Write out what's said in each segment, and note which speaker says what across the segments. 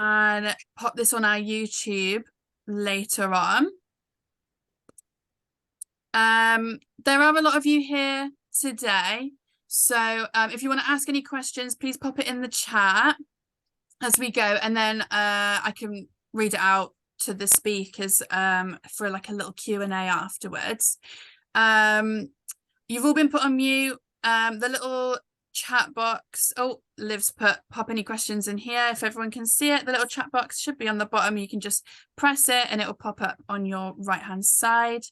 Speaker 1: and pop this on our YouTube later on. There are a lot of you here today, so if you want to ask any questions, please pop it in the chat as we go, and then I can read it out to the speakers for like a little Q&A afterwards. You've all been put on mute. The little chat box, Liv's put pop any questions in here. If everyone can see it, the little chat box should be on the bottom. You can just press it and it will pop up on your right hand side.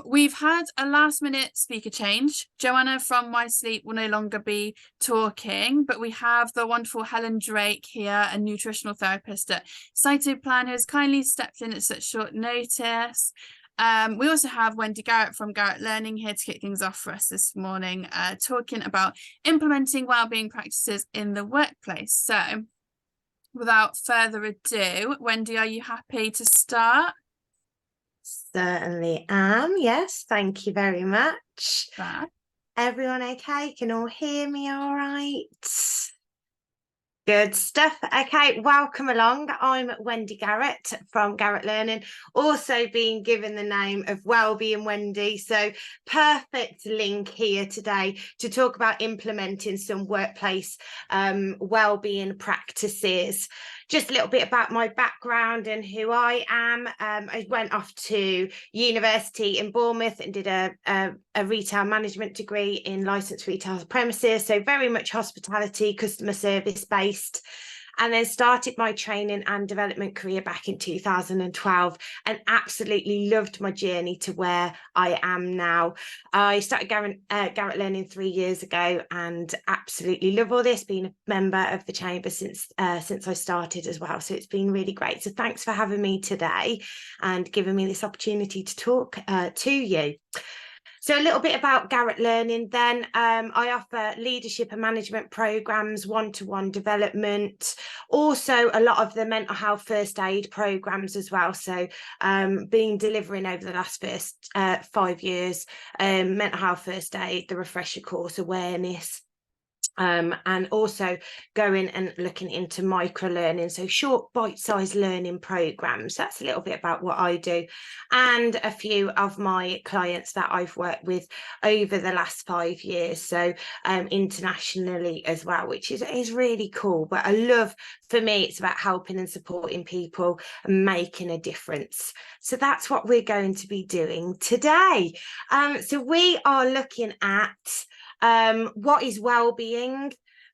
Speaker 1: We've had a last minute speaker change. Joanna from My Sleep will no longer be talking, but we have the wonderful Helen Drake here, a nutritional therapist at Cytoplan, who has kindly stepped in at such short notice. We also have Wendy Garrett from Garrett Learning here to kick things off for us this morning, talking about implementing wellbeing practices in the workplace. So without further ado, Wendy, are you happy to start?
Speaker 2: Certainly am. Yes, thank you very much.
Speaker 1: Fab.
Speaker 2: Everyone okay? Can all hear me all right? Good stuff. Okay, welcome along. I'm Wendy Garrett from Garrett Learning, also being given the name of Wellbeing Wendy. So perfect link here today to talk about implementing some workplace wellbeing practices. Just a little bit about my background and who I am. I went off to university in Bournemouth and did a retail management degree in licensed retail premises. So very much hospitality, customer service based. And then started my training and development career back in 2012 and absolutely loved my journey to where I am now. I started Garrett Learning 3 years ago and absolutely love all this, being a member of the chamber since I started as well. So it's been really great. So thanks for having me today and giving me this opportunity to talk to you. So a little bit about Garrett Learning then. I offer leadership and management programs, one-to-one development, also a lot of the mental health first aid programs as well. So been delivering over the last 5 years, mental health first aid, the refresher course, awareness, and also going and looking into micro learning, so short bite-sized learning programs. That's a little bit about what I do, and a few of my clients that I've worked with over the last 5 years, so internationally as well, which is really cool. But I love, for me, it's about helping and supporting people and making a difference. So that's what we're going to be doing today. So we are looking at what is well-being,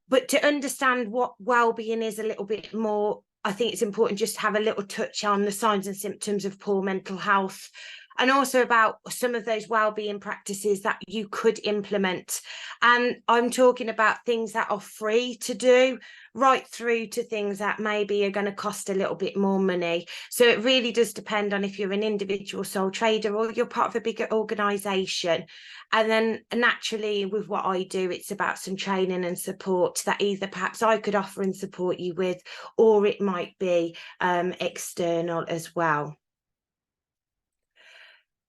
Speaker 2: but to understand what well-being is a little bit more, I think it's important just to have a little touch on the signs and symptoms of poor mental health, and also about some of those wellbeing practices that you could implement. And I'm talking about things that are free to do, right through to things that maybe are going to cost a little bit more money. So it really does depend on if you're an individual sole trader or you're part of a bigger organisation. And then naturally with what I do, it's about some training and support that either perhaps I could offer and support you with, or it might be external as well.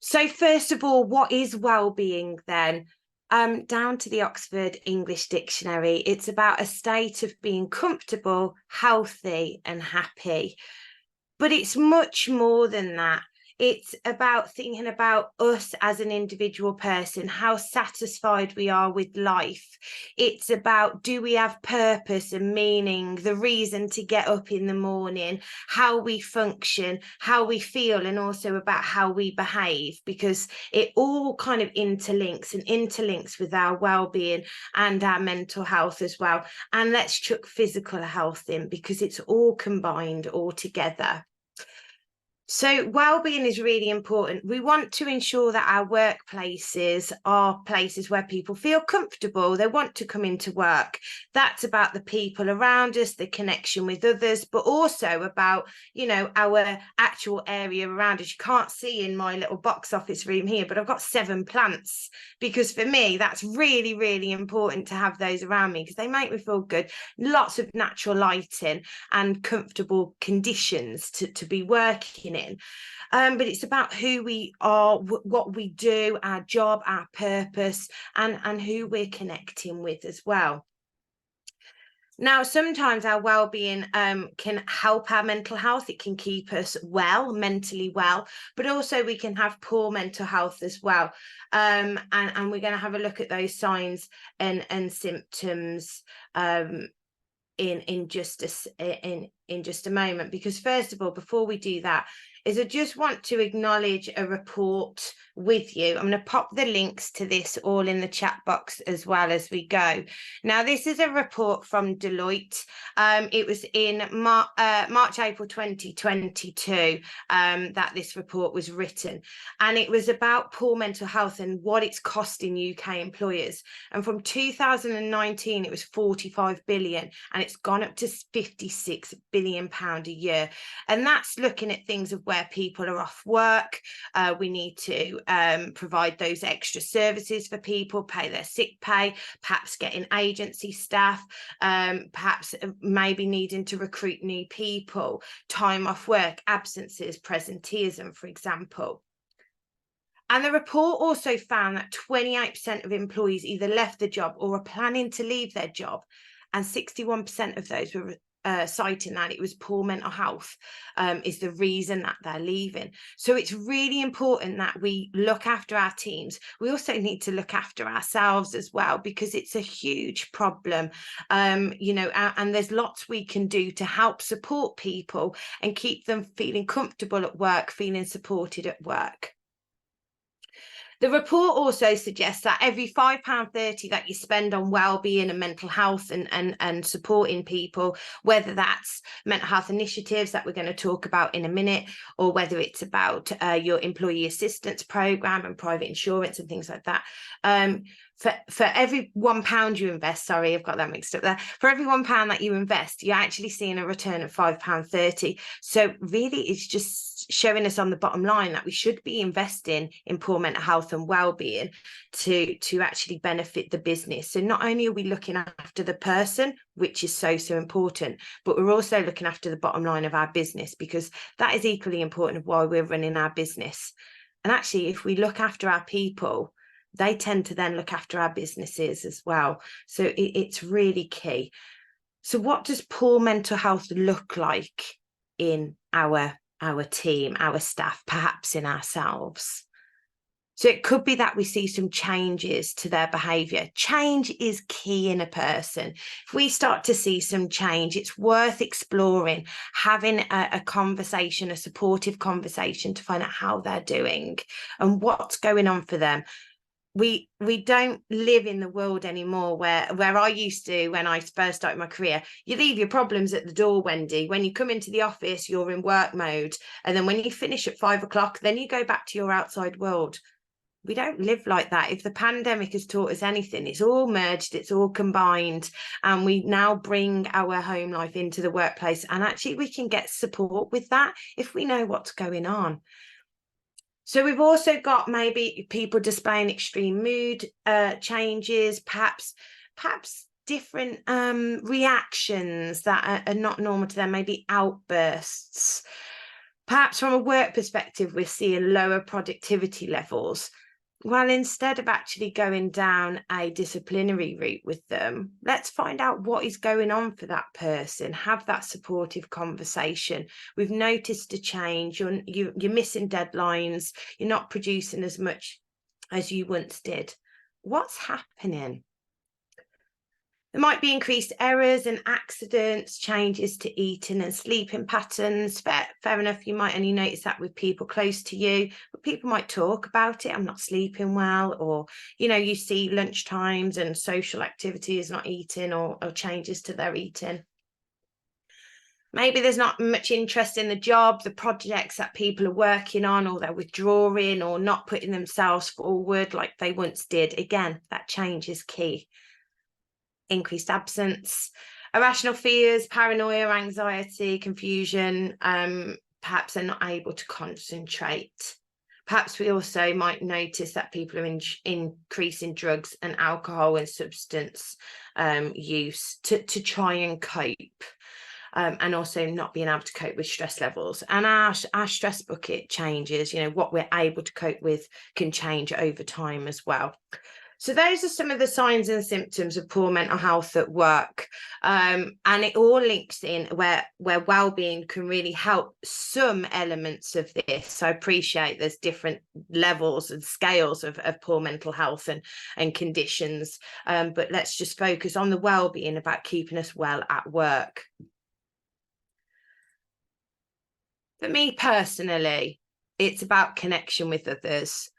Speaker 2: So first of all, what is well-being then? Down to the Oxford English Dictionary, it's about a state of being comfortable, healthy and happy. But it's much more than that. It's about thinking about us as an individual person, how satisfied we are with life. It's about, do we have purpose and meaning, the reason to get up in the morning, how we function, how we feel, and also about how we behave, because it all kind of interlinks with our well-being and our mental health as well. And let's chuck physical health in, because it's all combined all together. So well-being is really important. We want to ensure that our workplaces are places where people feel comfortable. They want to come into work. That's about the people around us, the connection with others, but also about, you know, our actual area around us. You can't see in my little box office room here, but I've got 7 plants, because for me, that's really, really important to have those around me, because they make me feel good. Lots of natural lighting and comfortable conditions to be working in. But it's about who we are, what we do, our job, our purpose, and who we're connecting with as well. Now, sometimes our well-being can help our mental health. It can keep us well, mentally well, but also we can have poor mental health as well. And we're going to have a look at those signs and symptoms in just a moment. Because first of all, before we do that, is I just want to acknowledge a report with you. I'm going to pop the links to this all in the chat box as well as we go. Now, this is a report from Deloitte. It was in March, April 2022 that this report was written. And it was about poor mental health and what it's costing UK employers. And from 2019, it was 45 billion, and it's gone up to 56 billion pound a year. And that's looking at things of where people are off work. We need to provide those extra services for people, pay their sick pay, perhaps getting agency staff, perhaps maybe needing to recruit new people, time off work, absences, presenteeism, for example. And the report also found that 28% of employees either left the job or are planning to leave their job, and 61% of those were citing that it was poor mental health is the reason that they're leaving. So it's really important that we look after our teams. We also need to look after ourselves as well, because it's a huge problem, you know, and there's lots we can do to help support people and keep them feeling comfortable at work, feeling supported at work. The report also suggests that every £5.30 that you spend on wellbeing and mental health and supporting people, whether that's mental health initiatives that we're going to talk about in a minute, or whether it's about your employee assistance programme and private insurance and things like that, for every £1 you invest, sorry, I've got that mixed up there. For every £1 that you invest, you're actually seeing a return of £5.30. So really, it's just showing us on the bottom line that we should be investing in poor mental health and well-being to actually benefit the business. So not only are we looking after the person, which is so important, but we're also looking after the bottom line of our business, because that is equally important of why we're running our business. And actually, if we look after our people, they tend to then look after our businesses as well. So it's really key. So what does poor mental health look like in our team, our staff, perhaps in ourselves? So it could be that we see some changes to their behaviour. Change is key in a person. If we start to see some change, it's worth exploring, having a conversation, a supportive conversation to find out how they're doing and what's going on for them. We don't live in the world anymore where I used to, when I first started my career, you leave your problems at the door, Wendy. When you come into the office, you're in work mode. And then when you finish at 5 o'clock, then you go back to your outside world. We don't live like that. If the pandemic has taught us anything, it's all merged, it's all combined. And we now bring our home life into the workplace. And actually, we can get support with that if we know what's going on. So we've also got maybe people displaying extreme mood changes, perhaps different reactions that are not normal to them, maybe outbursts. Perhaps from a work perspective, we're seeing lower productivity levels. Well, instead of actually going down a disciplinary route with them, let's find out what is going on for that person, have that supportive conversation. We've noticed a change, you're missing deadlines, you're not producing as much as you once did. What's happening? There might be increased errors and accidents, changes to eating and sleeping patterns. Fair enough, you might only notice that with people close to you, but people might talk about it. I'm not sleeping well, or, you know, you see lunch times and social activities not eating, or changes to their eating. Maybe there's not much interest in the job, the projects that people are working on, or they're withdrawing or not putting themselves forward like they once did. Again, that change is key. Increased absence, irrational fears, paranoia, anxiety, confusion. Perhaps they're not able to concentrate. Perhaps we also might notice that people are increasing drugs and alcohol and substance use to try and cope. And also not being able to cope with stress levels. And our stress bucket changes, you know, what we're able to cope with can change over time as well. So those are some of the signs and symptoms of poor mental health at work. And it all links in where wellbeing can really help some elements of this. I appreciate there's different levels and scales of poor mental health and conditions. But let's just focus on the wellbeing about keeping us well at work. For me personally, it's about connection with others.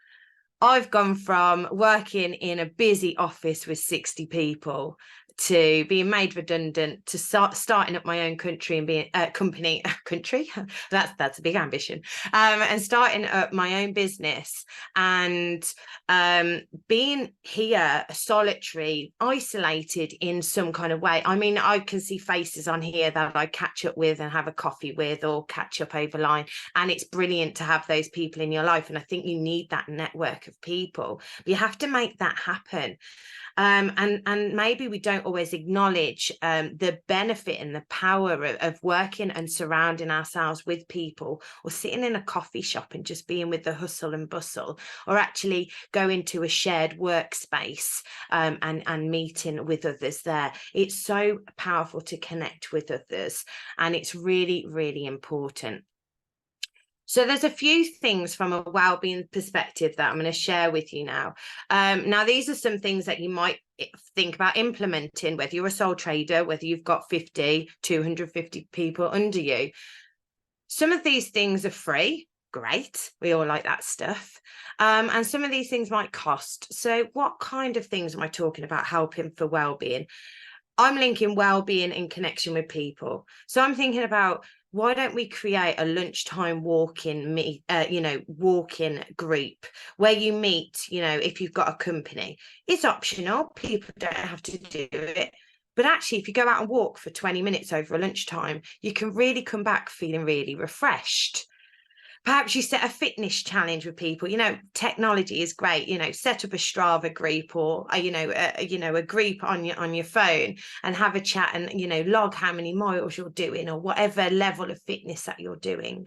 Speaker 2: I've gone from working in a busy office with 60 people to being made redundant, to starting up my own country and being country. That's a big ambition. And starting up my own business and being here solitary, isolated in some kind of way. I mean, I can see faces on here that I catch up with and have a coffee with or catch up over line. And it's brilliant to have those people in your life. And I think you need that network of people. But you have to make that happen. And maybe we don't always acknowledge the benefit and the power of working and surrounding ourselves with people, or sitting in a coffee shop and just being with the hustle and bustle, or actually going to a shared workspace and meeting with others there. It's so powerful to connect with others, and it's really, really important. So there's a few things from a wellbeing perspective that I'm going to share with you now. Now, these are some things that you might think about implementing, whether you're a sole trader, whether you've got 50, 250 people under you. Some of these things are free. Great. We all like that stuff. And some of these things might cost. So what kind of things am I talking about helping for wellbeing? I'm linking wellbeing in connection with people. So I'm thinking about, why don't we create a lunchtime walk-in group where you meet, if you've got a company. It's optional. People don't have to do it. But actually, if you go out and walk for 20 minutes over a lunchtime, you can really come back feeling really refreshed. Perhaps you set a fitness challenge with people. Technology is great. Set up a Strava group, or a group on your phone, and have a chat and log how many miles you're doing, or whatever level of fitness that you're doing.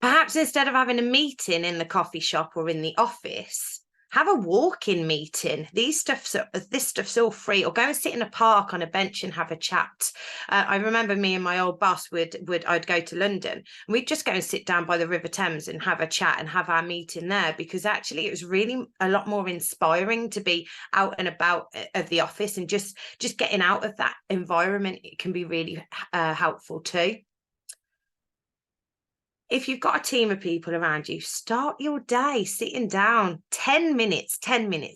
Speaker 2: Perhaps instead of having a meeting in the coffee shop or in the office, have a walk-in meeting. This stuff's all free. Or go and sit in a park on a bench and have a chat. I remember me and my old boss I'd go to London, and we'd just go and sit down by the River Thames and have a chat and have our meeting there, because actually it was really a lot more inspiring to be out and about of the office, and just getting out of that environment. It can be really helpful too. If you've got a team of people around you, start your day sitting down 10 minutes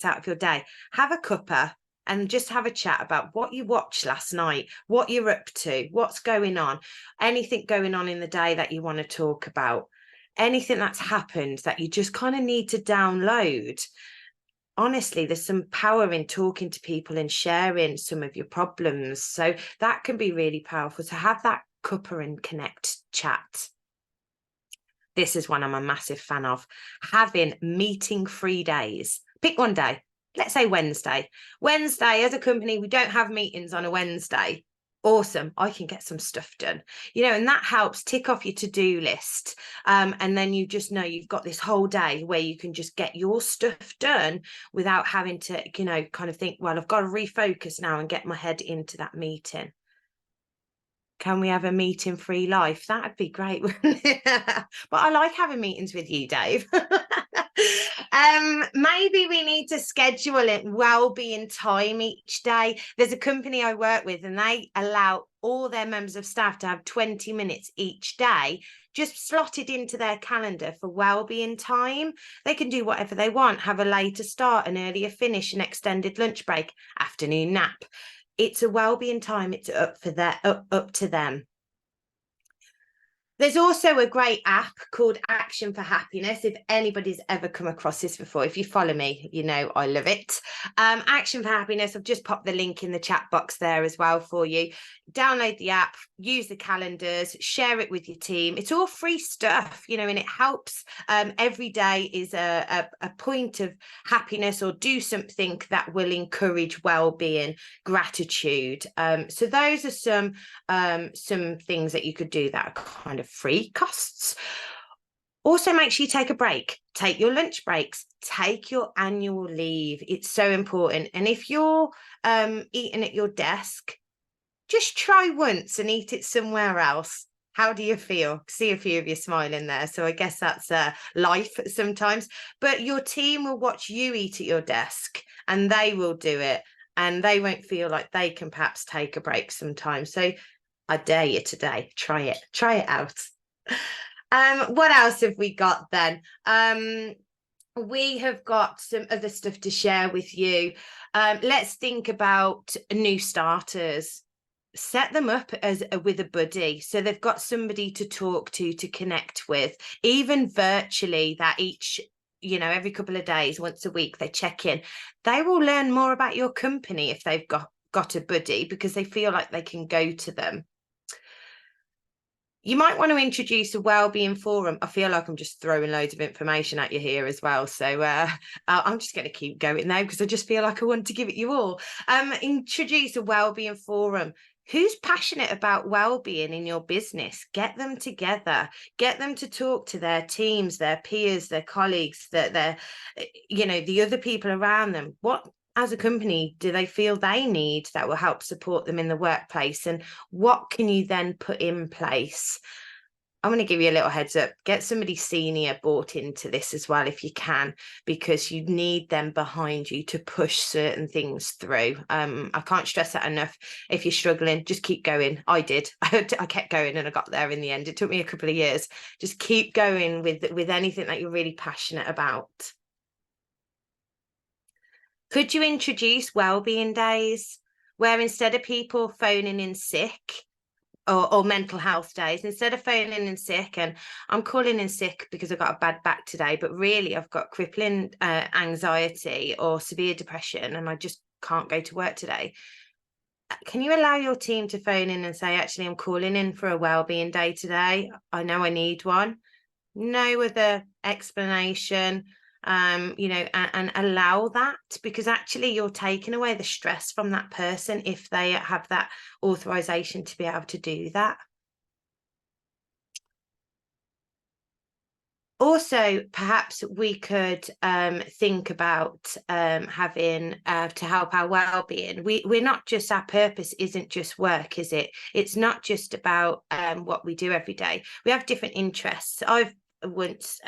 Speaker 2: out of your day. Have a cuppa and just have a chat about what you watched last night, what you're up to, what's going on, anything going on in the day that you want to talk about, anything that's happened that you just kind of need to download. Honestly, there's some power in talking to people and sharing some of your problems. So that can be really powerful, to have that cuppa and connect chat. This is one I'm a massive fan of. Having meeting-free days. Pick one day. Let's say Wednesday. Wednesday, as a company, we don't have meetings on a Wednesday. Awesome. I can get some stuff done. And that helps tick off your to-do list. And then you just know you've got this whole day where you can just get your stuff done without having to, kind of think, well, I've got to refocus now and get my head into that meeting. Can we have a meeting-free life? That'd be great, wouldn't it? But I like having meetings with you, Dave. Maybe we need to schedule it wellbeing time each day. There's a company I work with, and they allow all their members of staff to have 20 minutes each day just slotted into their calendar for wellbeing time. They can do whatever they want, have a later start, an earlier finish, an extended lunch break, afternoon nap. It's a wellbeing time. It's up to them. There's also a great app called Action for Happiness. If anybody's ever come across this before, if you follow me, I love it. Action for Happiness, I've just popped the link in the chat box there as well for you. Download the app, use the calendars, share it with your team. It's all free stuff, and it helps. Every day is a point of happiness, or do something that will encourage well-being, gratitude. So those are some things that you could do that are kind of free costs. Also, make sure you take a break. Take your lunch breaks. Take your annual leave. It's so important. And if you're eating at your desk, just try once and eat it somewhere else. How do you feel? See a few of you smiling there. So I guess that's life sometimes. But your team will watch you eat at your desk and they will do it. And they won't feel like they can perhaps take a break sometimes. So I dare you today. Try it. Try it out. What else have we got then? We have got some other stuff to share with you. Let's think about new starters. Set them up as with a buddy, so they've got somebody to talk to connect with, even virtually, that each, every couple of days, once a week, they check in. They will learn more about your company if they've got a buddy, because they feel like they can go to them. You might want to introduce a wellbeing forum. I feel like I'm just throwing loads of information at you here as well. So I'm just going to keep going now because I just feel like I want to give it you all. Introduce a wellbeing forum. Who's passionate about well-being in your business? Get them together. Get them to talk to their teams, their peers, their colleagues, the other people around them. What, as a company, do they feel they need that will help support them in the workplace? And what can you then put in place? I'm going to give you a little heads up. Get somebody senior bought into this as well if you can, because you need them behind you to push certain things through. I can't stress that enough. If you're struggling, just keep going. I did. I kept going and I got there in the end. It took me a couple of years. Just keep going with anything that you're really passionate about. Could you introduce wellbeing days where instead of people phoning in sick, or mental health days, instead of phoning in sick and I'm calling in sick because I've got a bad back today, but really I've got crippling anxiety or severe depression and I just can't go to work today, can you allow your team to phone in and say, actually, I'm calling in for a wellbeing day today. I know I need one. No other explanation, and allow that, because actually you're taking away the stress from that person if they have that authorization to be able to do that. Also, perhaps we could think about having to help our well-being. We're not just, our purpose isn't just work, is it? It's not just about what we do every day. We have different interests. I've once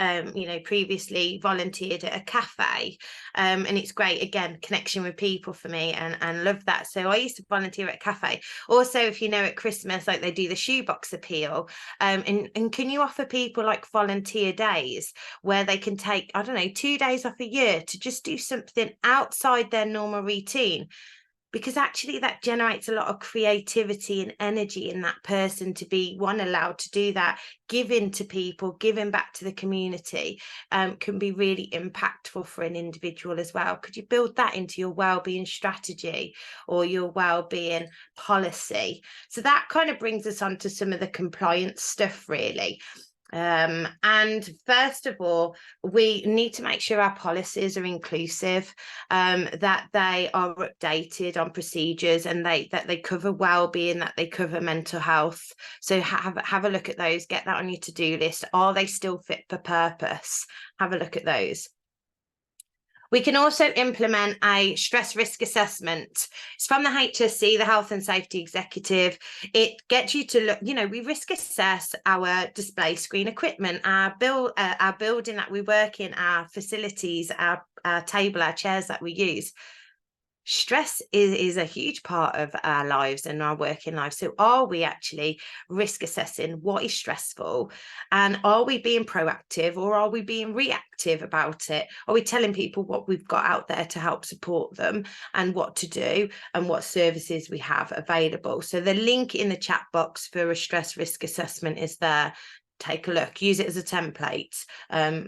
Speaker 2: previously volunteered at a cafe, and it's great, again, connection with people for me, and love that. So I used to volunteer at a cafe. Also, if you know, at Christmas, like, they do the shoebox appeal, and can you offer people like volunteer days where they can take, I don't know, 2 days off a year to just do something outside their normal routine? Because actually that generates a lot of creativity and energy in that person to be, one, allowed to do that. Giving to people, giving back to the community can be really impactful for an individual as well. Could you build that into your wellbeing strategy or your wellbeing policy? So that kind of brings us on to some of the compliance stuff, really. And first of all, we need to make sure our policies are inclusive, that they are updated on procedures, and that they cover well-being, that they cover mental health. So have a look at those, get that on your to-do list. Are they still fit for purpose? Have a look at those. We can also implement a stress risk assessment. It's from the HSC, the Health and Safety Executive. It gets you to look, we risk assess our display screen equipment, our building that we work in, our facilities, our table, our chairs that we use. Stress is a huge part of our lives and our working lives. So are we actually risk assessing what is stressful, and are we being proactive or are we being reactive about it? Are we telling people what we've got out there to help support them and what to do and what services we have available? So the link in the chat box for a stress risk assessment is there. Take a look, use it as a template,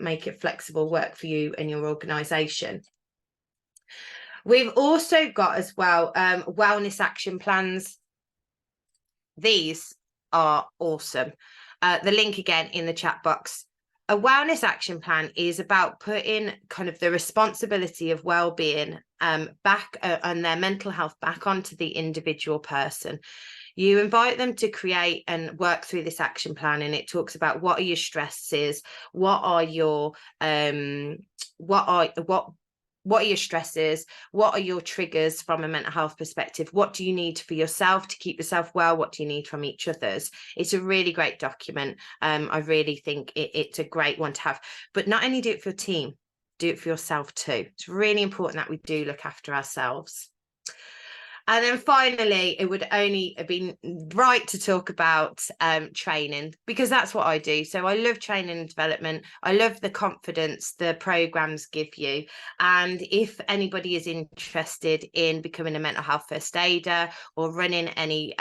Speaker 2: make it flexible, work for you and your organisation. We've also got as well wellness action plans. These are awesome. The link again in the chat box. A wellness action plan is about putting kind of the responsibility of well-being back and their mental health back onto the individual person. You invite them to create and work through this action plan, and it talks about what are your stresses, what are your what are your stresses, what are your triggers from a mental health perspective, what do you need for yourself to keep yourself well, what do you need from each other's. It's a really great document. I really think it's a great one to have, but not only do it for your team, do it for yourself too. It's really important that we do look after ourselves. And then finally, it would only have been right to talk about training, because that's what I do. So I love training and development. I love the confidence the programs give you. And if anybody is interested in becoming a mental health first aider or running any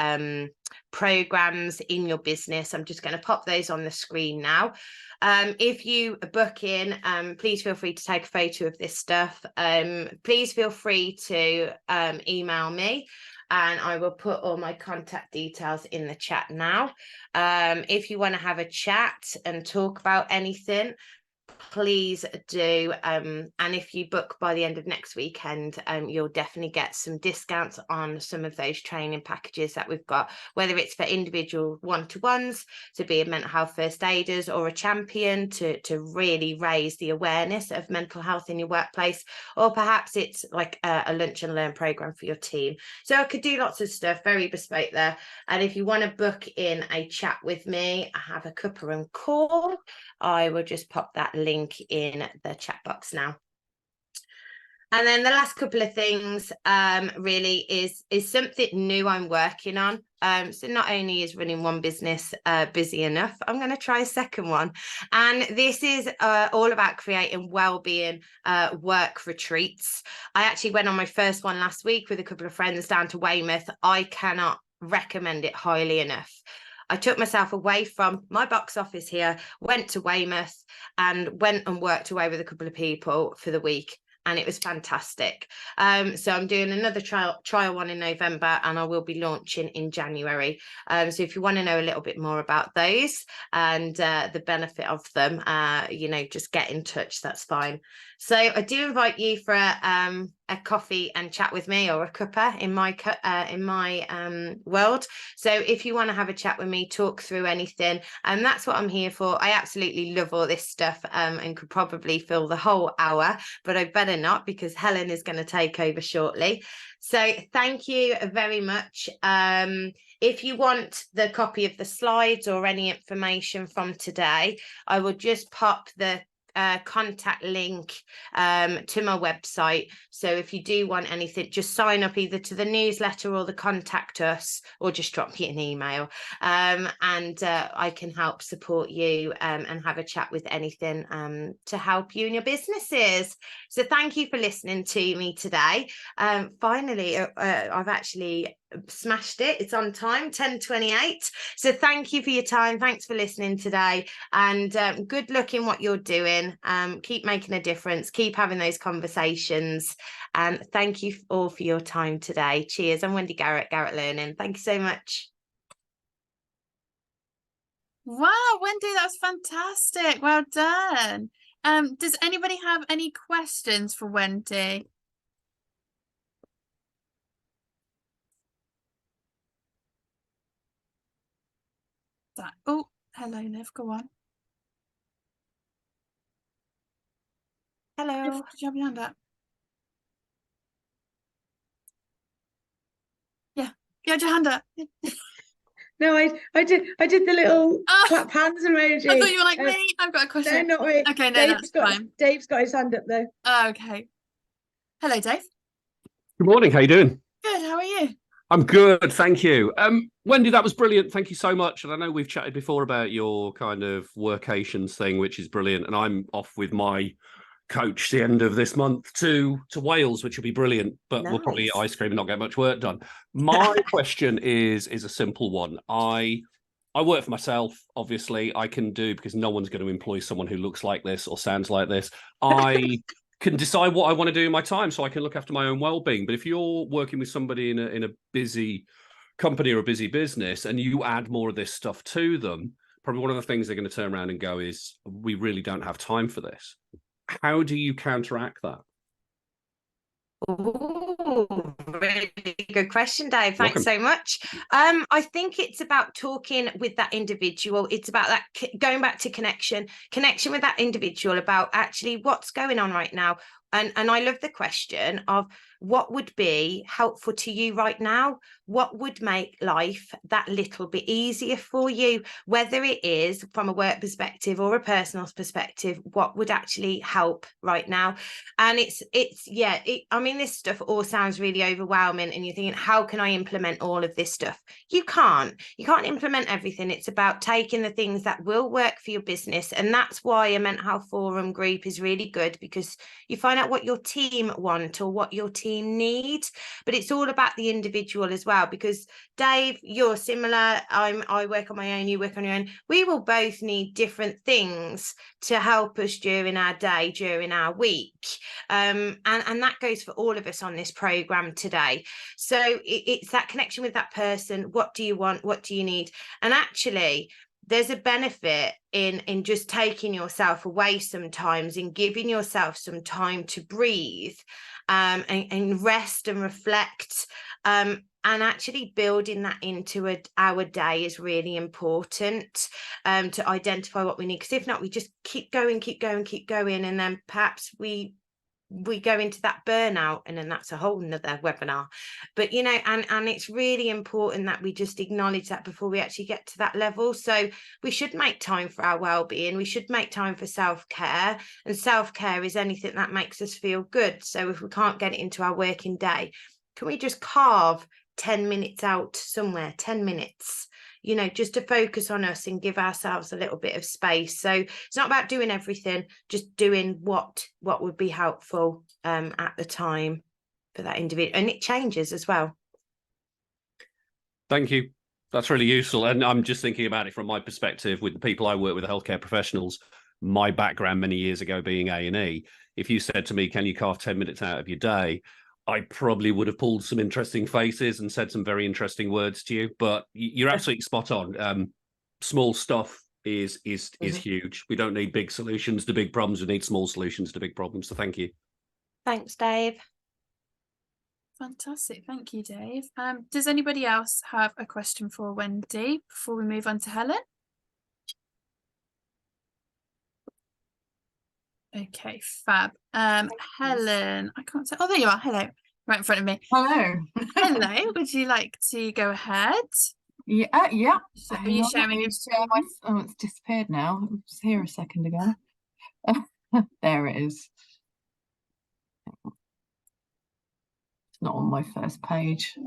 Speaker 2: programs in your business, I'm just going to pop those on the screen now. If you book in, please feel free to take a photo of this stuff. Please feel free to email me, and I will put all my contact details in the chat now. If you want to have a chat and talk about anything, please do. And if you book by the end of next weekend, you'll definitely get some discounts on some of those training packages that we've got, whether it's for individual one-to-ones to be a mental health first aiders, or a champion to really raise the awareness of mental health in your workplace, or perhaps it's like a lunch and learn program for your team. So I could do lots of stuff, very bespoke there. And if you want to book in a chat with me, I have a cuppa and call. I will just pop that link in the chat box now. And then the last couple of things really is something new I'm working on. So not only is running one business busy enough, I'm going to try a second one. And this is all about creating wellbeing work retreats. I actually went on my first one last week with a couple of friends down to Weymouth. I cannot recommend it highly enough. I took myself away from my box office here, went to Weymouth, and went and worked away with a couple of people for the week. And it was fantastic. So I'm doing another trial one in November, and I will be launching in January. So if you want to know a little bit more about those and the benefit of them, just get in touch. That's fine. So I do invite you for a coffee and chat with me, or a cuppa in my world. So if you want to have a chat with me, talk through anything, and that's what I'm here for. I absolutely love all this stuff, and could probably fill the whole hour, but I better not, because Helen is going to take over shortly. So thank you very much. If you want the copy of the slides or any information from today, I will just pop the contact link to my website. So if you do want anything, just sign up either to the newsletter or the contact us, or just drop me an email, and I can help support you and have a chat with anything to help you in your businesses. So thank you for listening to me today. Finally, I've actually smashed it. It's on time, 10:28. So thank you for your time. Thanks for listening today, and good luck in what you're doing. Keep making a difference, keep having those conversations, and thank you all for your time today. Cheers. I'm Wendy Garrett Learning. Thank you so much.
Speaker 1: Wow, Wendy, that was fantastic. Well done. Does anybody have any questions for Wendy? Oh, hello, Liv, go on.
Speaker 2: Hello.
Speaker 1: Liv, did you have your hand up? Yeah, you had your hand up.
Speaker 3: No, I did the little clap hands emoji.
Speaker 1: I thought you were like me. I've got a question.
Speaker 3: No, not me.
Speaker 1: Okay, no, that's fine.
Speaker 3: Dave's got his hand up though.
Speaker 1: Okay. Hello, Dave.
Speaker 4: Good morning. How you doing?
Speaker 1: Good. How are you?
Speaker 4: I'm good, thank you. Wendy, that was brilliant. Thank you so much. And I know we've chatted before about your kind of workations thing, which is brilliant. And I'm off with my coach the end of this month to Wales, which will be brilliant. But we'll probably eat ice cream and not get much work done. My question is a simple one. I work for myself, obviously. I can do, because no one's going to employ someone who looks like this or sounds like this. I can decide what I want to do in my time, so I can look after my own well-being. But if you're working with somebody in a busy company or a busy business, and you add more of this stuff to them, probably one of the things they're going to turn around and go is, we really don't have time for this. How do you counteract that?
Speaker 2: Ooh, really good question, Dave. Thanks
Speaker 4: Welcome.
Speaker 2: so much. I think it's about talking with that individual. It's about that going back to connection with that individual about actually what's going on right now. And I love the question of what would be helpful to you right now? What would make life that little bit easier for you? Whether it is from a work perspective or a personal perspective, what would actually help right now? And I mean, this stuff all sounds really overwhelming, and you're thinking, how can I implement all of this stuff? You can't implement everything. It's about taking the things that will work for your business. And that's why a mental health forum group is really good, because you find out what your team want or what your team need, but it's all about the individual as well. Because Dave, you're similar. I work on my own, you work on your own. We will both need different things to help us during our day, during our week, and that goes for all of us on this program today. So it's that connection with that person. What do you want? What do you need? And actually, there's a benefit in just taking yourself away sometimes and giving yourself some time to breathe, and rest and reflect, and actually building that into our day is really important, to identify what we need. Because if not, we just keep going, and then perhaps we go into that burnout, and then that's a whole nother webinar. But and it's really important that we just acknowledge that before we actually get to that level. So we should make time for our well-being. We should make time for self-care, and self-care is anything that makes us feel good. So if we can't get it into our working day, can we just carve 10 minutes out somewhere, 10 minutes, just to focus on us and give ourselves a little bit of space? So it's not about doing everything, just doing what would be helpful at the time for that individual. And it changes as well.
Speaker 4: Thank you. That's really useful. And I'm just thinking about it from my perspective with the people I work with, the healthcare professionals. My background many years ago being A&E, if you said to me, can you carve 10 minutes out of your day? I probably would have pulled some interesting faces and said some very interesting words to you, but you're absolutely spot on. Small stuff is huge. We don't need big solutions to big problems. We need small solutions to big problems. So thank you.
Speaker 2: Thanks, Dave.
Speaker 1: Fantastic. Thank you, Dave. Does anybody else have a question for Wendy before we move on to Helen? Okay, fab. Helen, I can't say. Oh, there you are. Hello, right in front of me.
Speaker 3: Hello.
Speaker 1: Hello. Would you like to go ahead?
Speaker 3: Yeah.
Speaker 1: So are you sharing your screen?
Speaker 3: Oh, it's disappeared now. It was here a second ago. There it is. It's not on my first page.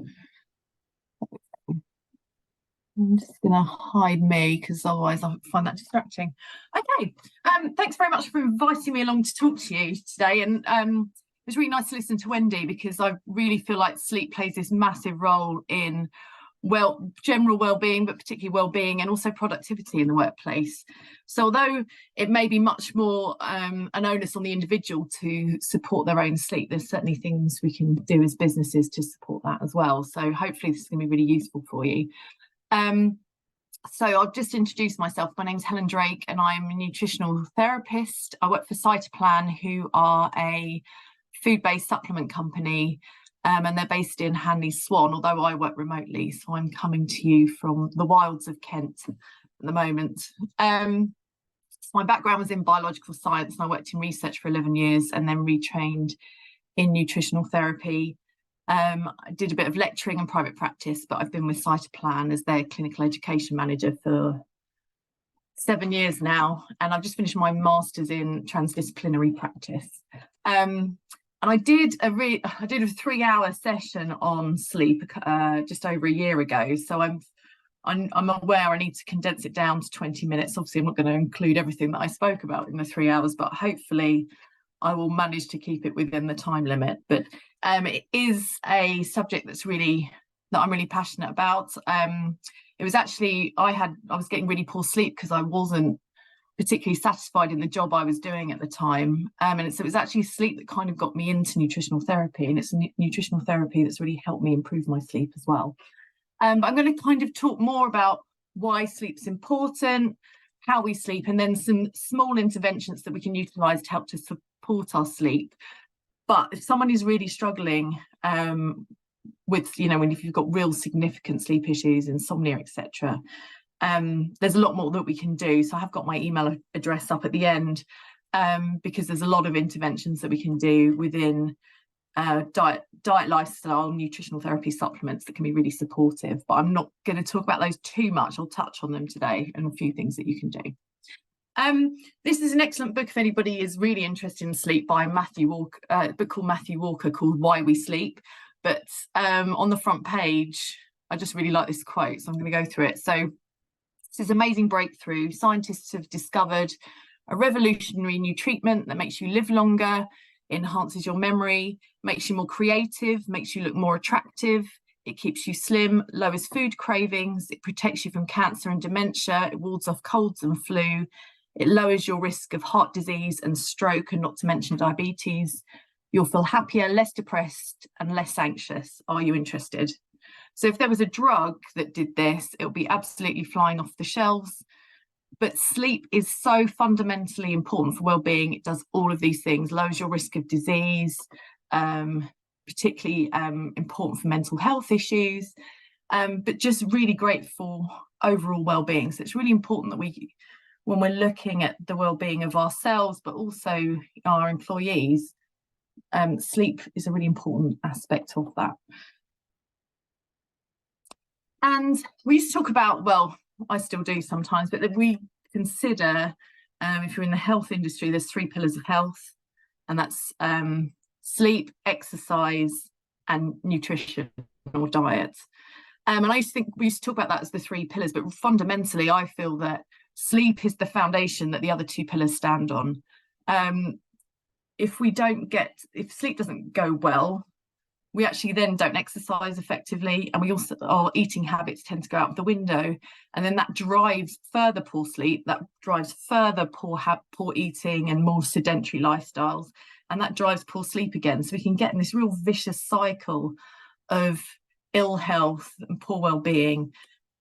Speaker 3: I'm just going to hide me because otherwise I find that distracting. Okay, thanks very much for inviting me along to talk to you today. And it was really nice to listen to Wendy, because I really feel like sleep plays this massive role in general well-being, but particularly well-being and also productivity in the workplace. So although it may be much more an onus on the individual to support their own sleep, there's certainly things we can do as businesses to support that as well. So hopefully this is going to be really useful for you. So I'll just introduce myself. My name's Helen Drake and I'm a nutritional therapist. I work for Cytoplan, who are a food-based supplement company, and they're based in Hanley Swan, although I work remotely. So I'm coming to you from the wilds of Kent at the moment. So my background was in biological science, and I worked in research for 11 years and then retrained in nutritional therapy. I did a bit of lecturing and private practice, but I've been with Cytoplan as their clinical education manager for 7 years now, and I've just finished my master's in transdisciplinary practice. And I did a 3-hour session on sleep just over a year ago. So I'm aware I need to condense it down to 20 minutes. Obviously, I'm not going to include everything that I spoke about in the 3 hours, but hopefully I will manage to keep it within the time limit. But it is a subject that I'm really passionate about. It was actually, I was getting really poor sleep because I wasn't particularly satisfied in the job I was doing at the time. And so it was actually sleep that kind of got me into nutritional therapy, and it's nutritional therapy that's really helped me improve my sleep as well. But I'm going to kind of talk more about why sleep's important, how we sleep, and then some small interventions that we can utilise to help to support our sleep. But if someone is really struggling with, you know, if you've got real significant sleep issues, insomnia, etc. There's a lot more that we can do. So I have got my email address up at the end, because there's a lot of interventions that we can do within diet, lifestyle, nutritional therapy, supplements that can be really supportive. But I'm not going to talk about those too much. I'll touch on them today and a few things that you can do. This is an excellent book if anybody is really interested in sleep, by Matthew Walker, a book called Matthew Walker called Why We Sleep. But on the front page, I just really like this quote, so I'm going to go through it. So this is amazing breakthrough. Scientists have discovered a revolutionary new treatment that makes you live longer, enhances your memory, makes you more creative, makes you look more attractive. It keeps you slim, lowers food cravings, it protects you from cancer and dementia, it wards off colds and flu, it lowers your risk of heart disease and stroke, and not to mention diabetes. You'll feel happier, less depressed, and less anxious. Are you interested? So if there was a drug that did this, it would be absolutely flying off the shelves. But sleep is so fundamentally important for well-being. It does all of these things, lowers your risk of disease, particularly important for mental health issues, but just really great for overall well-being. So it's really important that we, when we're looking at the well-being of ourselves, but also our employees, sleep is a really important aspect of that. And we used to talk about, well, I still do sometimes, but that we consider, if you're in the health industry, there's 3 pillars of health, and that's sleep, exercise, and nutrition or diet. And I used to think we used to talk about that as the 3 pillars, but fundamentally, I feel that sleep is the foundation that the other 2 pillars stand on. If sleep doesn't go well, we actually then don't exercise effectively, and we also, our eating habits tend to go out the window, and then that drives further poor sleep, that drives further poor eating and more sedentary lifestyles, and that drives poor sleep again. So we can get in this real vicious cycle of ill health and poor well-being.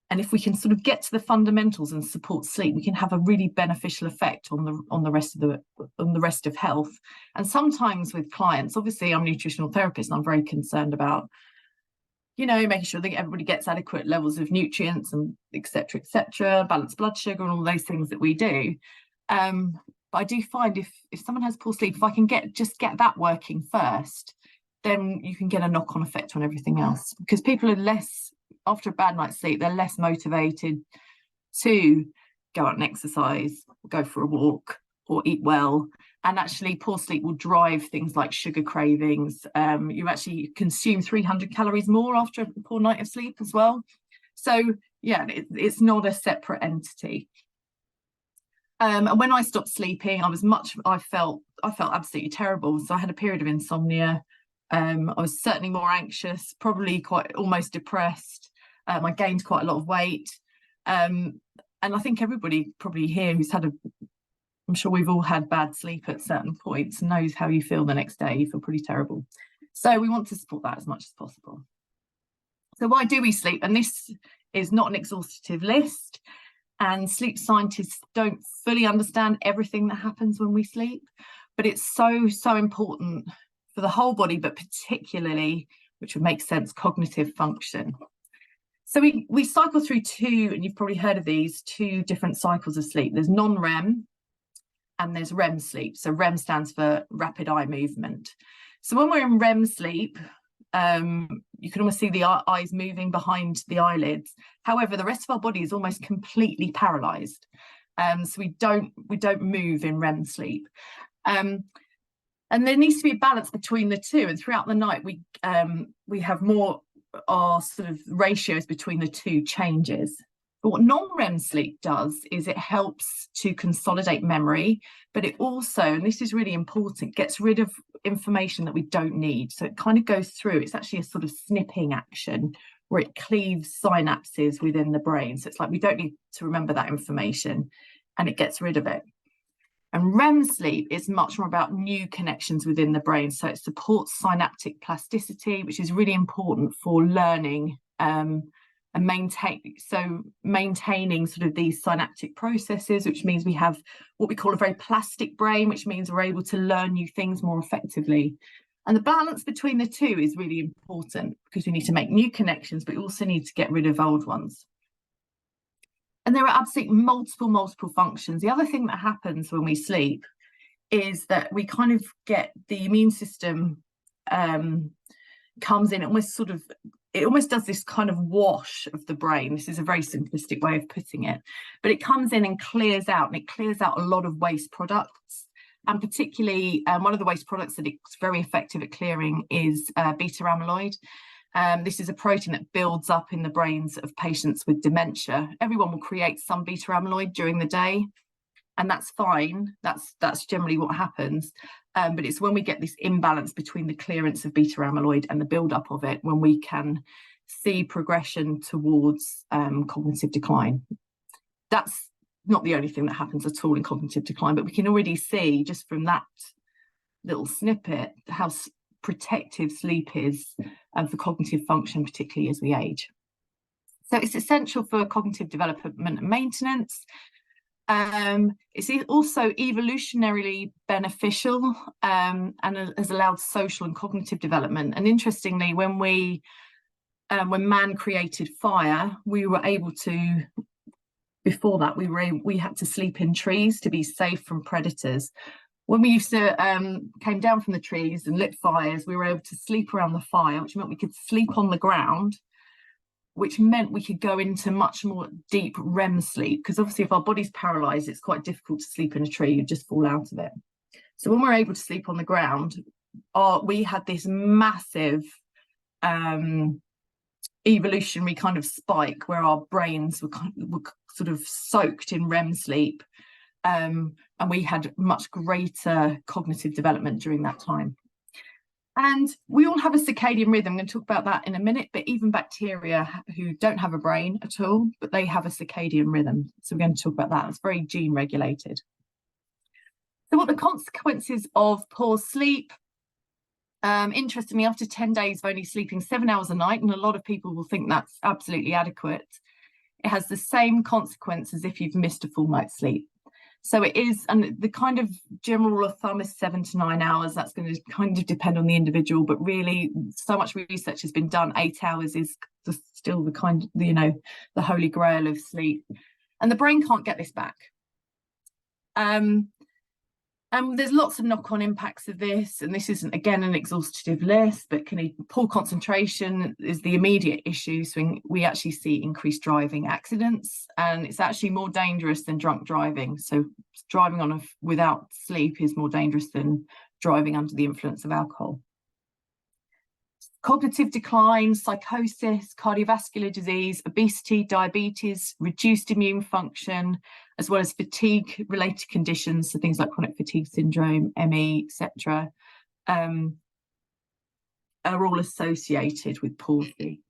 Speaker 3: And if we can sort of get to the fundamentals and support sleep, we can have a really beneficial effect on the rest of health. And sometimes with clients, obviously I'm a nutritional therapist and I'm very concerned about, you know, making sure that everybody gets adequate levels of nutrients and et cetera, balanced blood sugar and all those things that we do. But I do find if someone has poor sleep, if I can get that working first, then you can get a knock-on effect on everything else, because people are less, after a bad night's sleep, they're less motivated to go out and exercise, go for a walk, or eat well. And actually, poor sleep will drive things like sugar cravings. You actually consume 300 calories more after a poor night of sleep as well. So yeah, it's not a separate entity. And when I stopped sleeping, I felt absolutely terrible. So I had a period of insomnia. I was certainly more anxious, probably quite almost depressed. I gained quite a lot of weight. And I think everybody probably here who's had I'm sure we've all had bad sleep at certain points, knows how you feel the next day. You feel pretty terrible. So we want to support that as much as possible. So why do we sleep? And this is not an exhaustive list. And sleep scientists don't fully understand everything that happens when we sleep. But it's so, so important for the whole body, but particularly, which would make sense, cognitive function. So we cycle through 2, and you've probably heard of these, 2 different cycles of sleep. There's non-REM and there's REM sleep. So REM stands for rapid eye movement. So when we're in REM sleep, you can almost see the eyes moving behind the eyelids. However, the rest of our body is almost completely paralyzed. So we don't move in REM sleep. And there needs to be a balance between the 2. And throughout the night, we have more, our sort of ratios between the 2 changes. But what non-REM sleep does is it helps to consolidate memory, but it also, and this is really important, gets rid of information that we don't need. So it kind of goes through, it's actually a sort of snipping action where it cleaves synapses within the brain. So it's like we don't need to remember that information, and it gets rid of it. And REM sleep is much more about new connections within the brain. So it supports synaptic plasticity, which is really important for learning and maintaining sort of these synaptic processes, which means we have what we call a very plastic brain, which means we're able to learn new things more effectively. And the balance between the two is really important because we need to make new connections, but we also need to get rid of old ones. And there are absolutely multiple functions. The other thing that happens when we sleep is that we kind of get the immune system comes in, it almost does this kind of wash of the brain. This is a very simplistic way of putting it, but it comes in and clears out, and it clears out a lot of waste products. And particularly one of the waste products that it's very effective at clearing is beta amyloid. This is a protein that builds up in the brains of patients with dementia. Everyone will create some beta amyloid during the day, and that's fine. That's generally what happens. But it's when we get this imbalance between the clearance of beta amyloid and the buildup of it when we can see progression towards cognitive decline. That's not the only thing that happens at all in cognitive decline, but we can already see just from that little snippet how protective sleep is for cognitive function, particularly as we age. So it's essential for cognitive development and maintenance. It's also evolutionarily beneficial and has allowed social and cognitive development. And interestingly, when man created fire, we were able to, before that, we had to sleep in trees to be safe from predators. When we used to came down from the trees and lit fires, we were able to sleep around the fire, which meant we could sleep on the ground, which meant we could go into much more deep REM sleep, because obviously if our body's paralyzed, it's quite difficult to sleep in a tree. You just fall out of it. So when we're able to sleep on the ground, we had this massive evolutionary kind of spike where our brains were sort of soaked in REM sleep, and we had much greater cognitive development during that time. And we all have a circadian rhythm. I'm going to talk about that in a minute, but even bacteria who don't have a brain at all, but they have a circadian rhythm. So we're going to talk about that. It's very gene regulated. So what are the consequences of poor sleep? Interestingly, after 10 days of only sleeping 7 hours a night, and a lot of people will think that's absolutely adequate, it has the same consequence as if you've missed a full night's sleep. So it is, and the kind of general rule of thumb is 7 to 9 hours. That's going to kind of depend on the individual, but really so much research has been done. 8 hours is still the kind, the holy grail of sleep. And the brain can't get this back. There's lots of knock-on impacts of this, and this isn't, again, an exhaustive list, but poor concentration is the immediate issue. So we actually see increased driving accidents, and it's actually more dangerous than drunk driving. So driving without sleep is more dangerous than driving under the influence of alcohol. Cognitive decline, psychosis, cardiovascular disease, obesity, diabetes, reduced immune function, as well as fatigue-related conditions, so things like chronic fatigue syndrome, ME, etc., are all associated with poor sleep.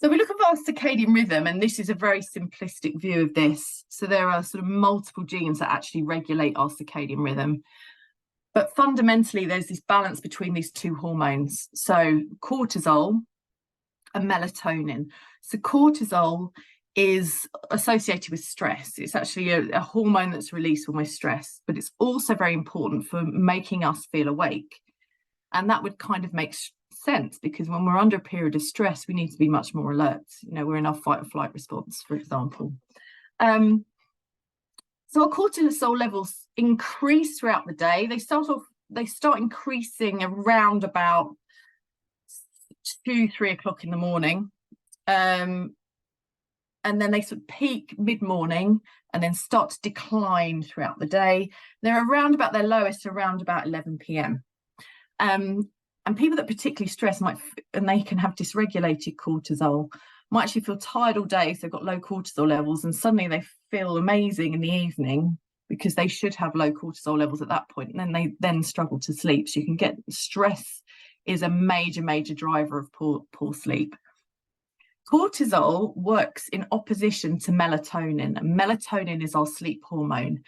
Speaker 3: So we look at our circadian rhythm, and this is a very simplistic view of this. So there are sort of multiple genes that actually regulate our circadian rhythm. But fundamentally, there's this balance between these two hormones. So cortisol and melatonin. So cortisol is associated with stress. It's actually a hormone that's released when we're stressed, but it's also very important for making us feel awake. And that would kind of make sense, because when we're under a period of stress, we need to be much more alert. We're in our fight or flight response, for example. So our cortisol levels increase throughout the day. They start increasing around about 2-3 o'clock in the morning, and then they sort of peak mid-morning and then start to decline throughout the day. They're around about their lowest around about 11 p.m. And people that particularly stress and they can have dysregulated cortisol, might actually feel tired all day, so they've got low cortisol levels, and suddenly they feel amazing in the evening because they should have low cortisol levels at that point, and then they then struggle to sleep. So you can get stress is a major driver of poor sleep. Cortisol works in opposition to melatonin, and melatonin is our sleep hormone.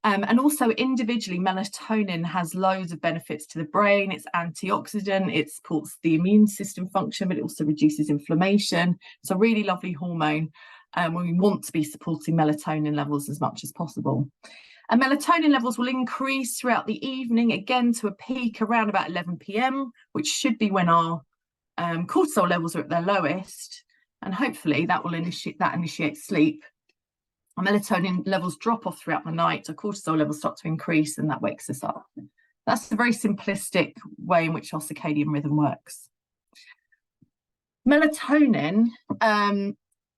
Speaker 3: And also individually, melatonin has loads of benefits to the brain. It's antioxidant, it supports the immune system function, but it also reduces inflammation. It's a really lovely hormone when we want to be supporting melatonin levels as much as possible. And melatonin levels will increase throughout the evening, again to a peak around about 11 p.m, which should be when our cortisol levels are at their lowest, and hopefully that will initiate sleep. Our melatonin levels drop off throughout the night, our cortisol levels start to increase, and that wakes us up. That's a very simplistic way in which our circadian rhythm works. Melatonin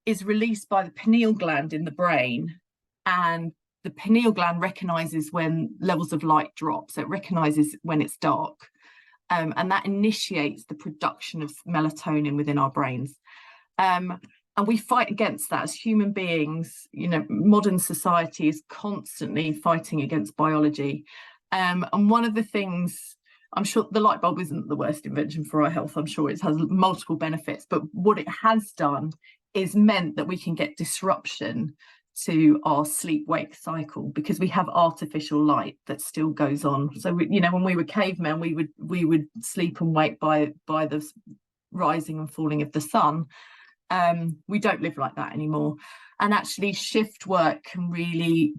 Speaker 3: is released by the pineal gland in the brain, and the pineal gland recognises when levels of light drop, so it recognises when it's dark, and that initiates the production of melatonin within our brains. And we fight against that as human beings. You know, modern society is constantly fighting against biology. And one of the things, I'm sure the light bulb isn't the worst invention for our health. I'm sure it has multiple benefits, but what it has done is meant that we can get disruption to our sleep-wake cycle because we have artificial light that still goes on. So you know, when we were cavemen, we would sleep and wake by the rising and falling of the sun. We don't live like that anymore, and actually shift work can really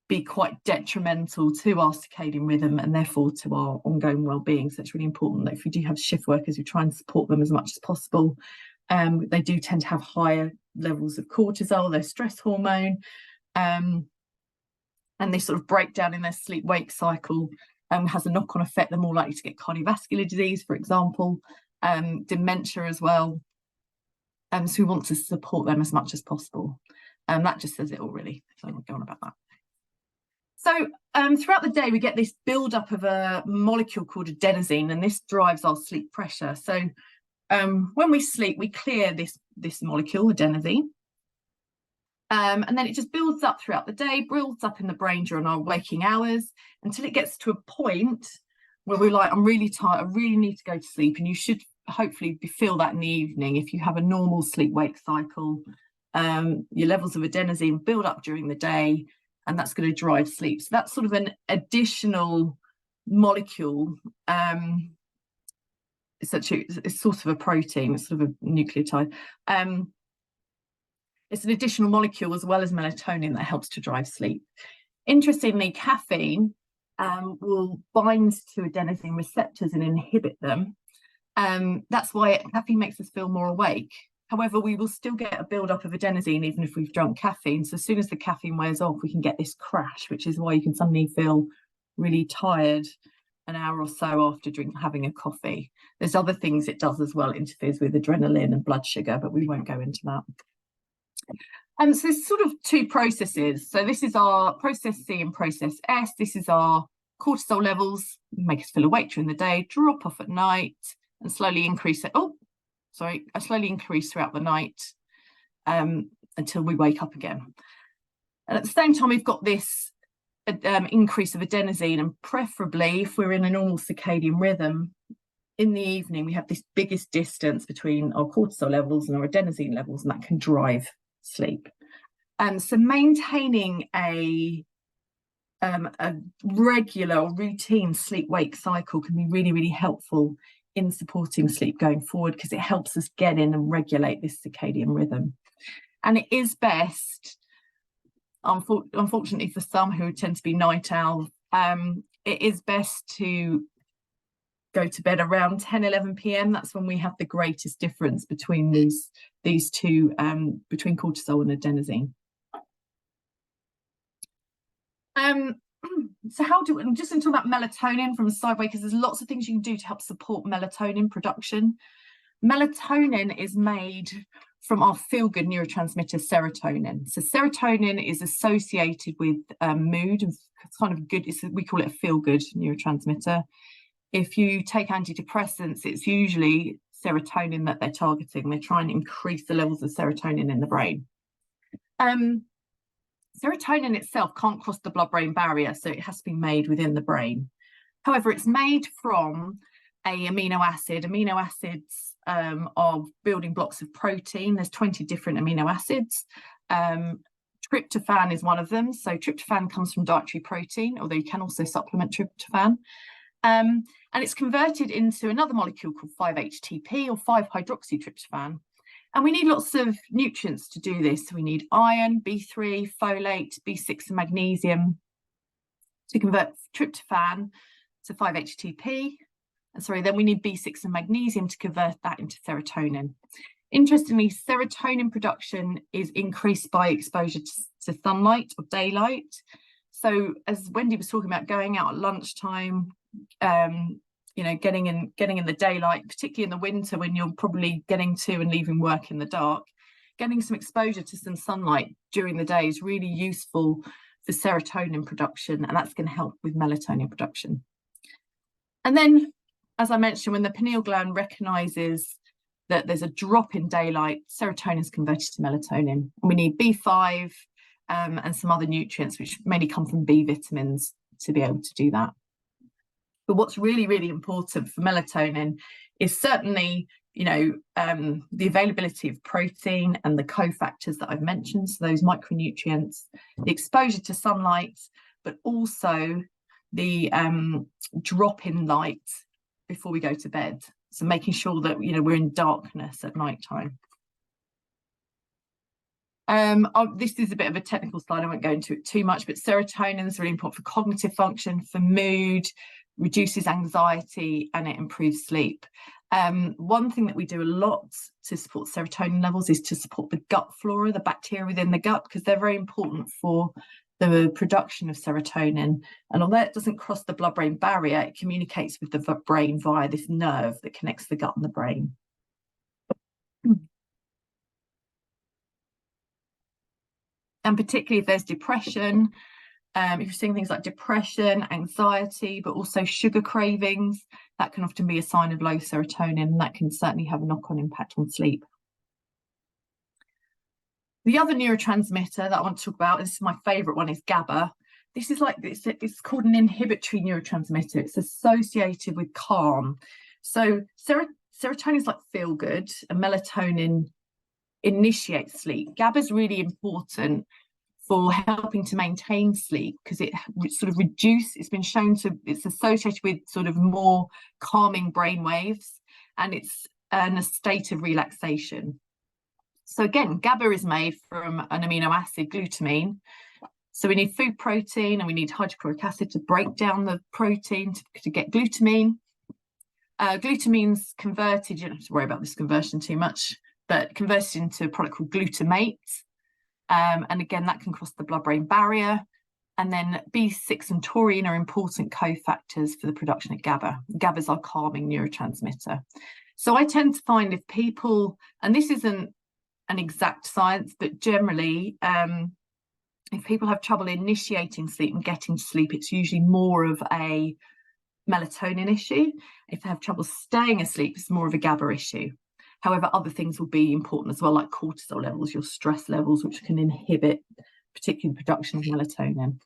Speaker 3: be quite detrimental to our circadian rhythm and therefore to our ongoing well-being. So it's really important that if you do have shift workers, you try and support them as much as possible. They do tend to have higher levels of cortisol, their stress hormone, and they sort of break down in their sleep-wake cycle, has a knock-on effect. They're more likely to get cardiovascular disease, for example, dementia as well. So we want to support them as much as possible. That just says it all, really. So I won't go on about that. So throughout the day, we get this build-up of a molecule called adenosine, and this drives our sleep pressure. So when we sleep, we clear this molecule, adenosine, and then it just builds up throughout the day, builds up in the brain during our waking hours until it gets to a point where we're like, I'm really tired, I really need to go to sleep. And you should hopefully feel that in the evening. If you have a normal sleep-wake cycle, your levels of adenosine build up during the day, and that's going to drive sleep. So that's sort of an additional molecule. It's sort of a protein, it's sort of a nucleotide. It's an additional molecule as well as melatonin that helps to drive sleep. Interestingly, caffeine will bind to adenosine receptors and inhibit them. That's why caffeine makes us feel more awake. However, we will still get a build-up of adenosine even if we've drunk caffeine. So as soon as the caffeine wears off, we can get this crash, which is why you can suddenly feel really tired an hour or so after having a coffee. There's other things it does as well. It interferes with adrenaline and blood sugar, but we won't go into that. So there's sort of two processes. So this is our process C and process S. This is our cortisol levels, make us feel awake during the day, drop off at night, and slowly increase it. Slowly increase throughout the night until we wake up again. And at the same time, we've got this increase of adenosine, and preferably if we're in a normal circadian rhythm, in the evening we have this biggest distance between our cortisol levels and our adenosine levels, and that can drive sleep. So maintaining a regular or routine sleep-wake cycle can be really, really helpful in supporting sleep going forward, because it helps us get in and regulate this circadian rhythm. And it is best, unfortunately for some who tend to be night owls, it is best to go to bed around 10-11 p.m. That's when we have the greatest difference between these two, between cortisol and adenosine. So just until that melatonin from sideway, because there's lots of things you can do to help support melatonin production. Melatonin is made from our feel-good neurotransmitter serotonin. So serotonin is associated with mood, and it's kind of good. We call it a feel-good neurotransmitter. If you take antidepressants, it's usually serotonin that they're targeting. They try and increase the levels of serotonin in the brain. Serotonin itself can't cross the blood-brain barrier, so it has to be made within the brain. However, it's made from an amino acid. Amino acids are building blocks of protein. There's 20 different amino acids. Tryptophan is one of them. So tryptophan comes from dietary protein, although you can also supplement tryptophan. And it's converted into another molecule called 5-HTP, or 5-hydroxytryptophan. And we need lots of nutrients to do this. So we need iron, B3, folate, B6 and magnesium. to convert tryptophan to 5-HTP. Then we need B6 and magnesium to convert that into serotonin. Interestingly, serotonin production is increased by exposure to sunlight or daylight. So as Wendy was talking about, going out at lunchtime, getting in the daylight, particularly in the winter when you're probably getting to and leaving work in the dark, getting some exposure to some sunlight during the day is really useful for serotonin production, and that's going to help with melatonin production. And then, as I mentioned, when the pineal gland recognises that there's a drop in daylight, serotonin is converted to melatonin. And we need B5 and some other nutrients, which mainly come from B vitamins, to be able to do that. But what's really, really important for melatonin is certainly, the availability of protein and the cofactors that I've mentioned, so those micronutrients, the exposure to sunlight, but also the drop in light before we go to bed. So making sure that, we're in darkness at night time. This is a bit of a technical slide, I won't go into it too much, but serotonin is really important for cognitive function, for mood, reduces anxiety, and it improves sleep. One thing that we do a lot to support serotonin levels is to support the gut flora, the bacteria within the gut, because they're very important for the production of serotonin. And although it doesn't cross the blood-brain barrier, it communicates with the brain via this nerve that connects the gut and the brain. And particularly if there's depression, if you're seeing things like depression, anxiety, but also sugar cravings, that can often be a sign of low serotonin, and that can certainly have a knock-on impact on sleep. The other neurotransmitter that I want to talk about, this is my favourite one, is GABA. This is it's called an inhibitory neurotransmitter. It's associated with calm. So serotonin is like feel good, and melatonin initiates sleep. GABA is really important for helping to maintain sleep because it sort of it's been shown it's associated with sort of more calming brain waves, and it's in a state of relaxation. So again, GABA is made from an amino acid, glutamine. So we need food protein and we need hydrochloric acid to break down the protein to get glutamine. Glutamine's converted, you don't have to worry about this conversion too much, but converted into a product called glutamate. And again, that can cross the blood-brain barrier. And then B6 and taurine are important cofactors for the production of GABA. GABA is our calming neurotransmitter. So I tend to find if people, and this isn't an exact science, but generally, if people have trouble initiating sleep and getting to sleep, it's usually more of a melatonin issue. If they have trouble staying asleep, it's more of a GABA issue. However, other things will be important as well, like cortisol levels, your stress levels, which can inhibit particularly the production of melatonin.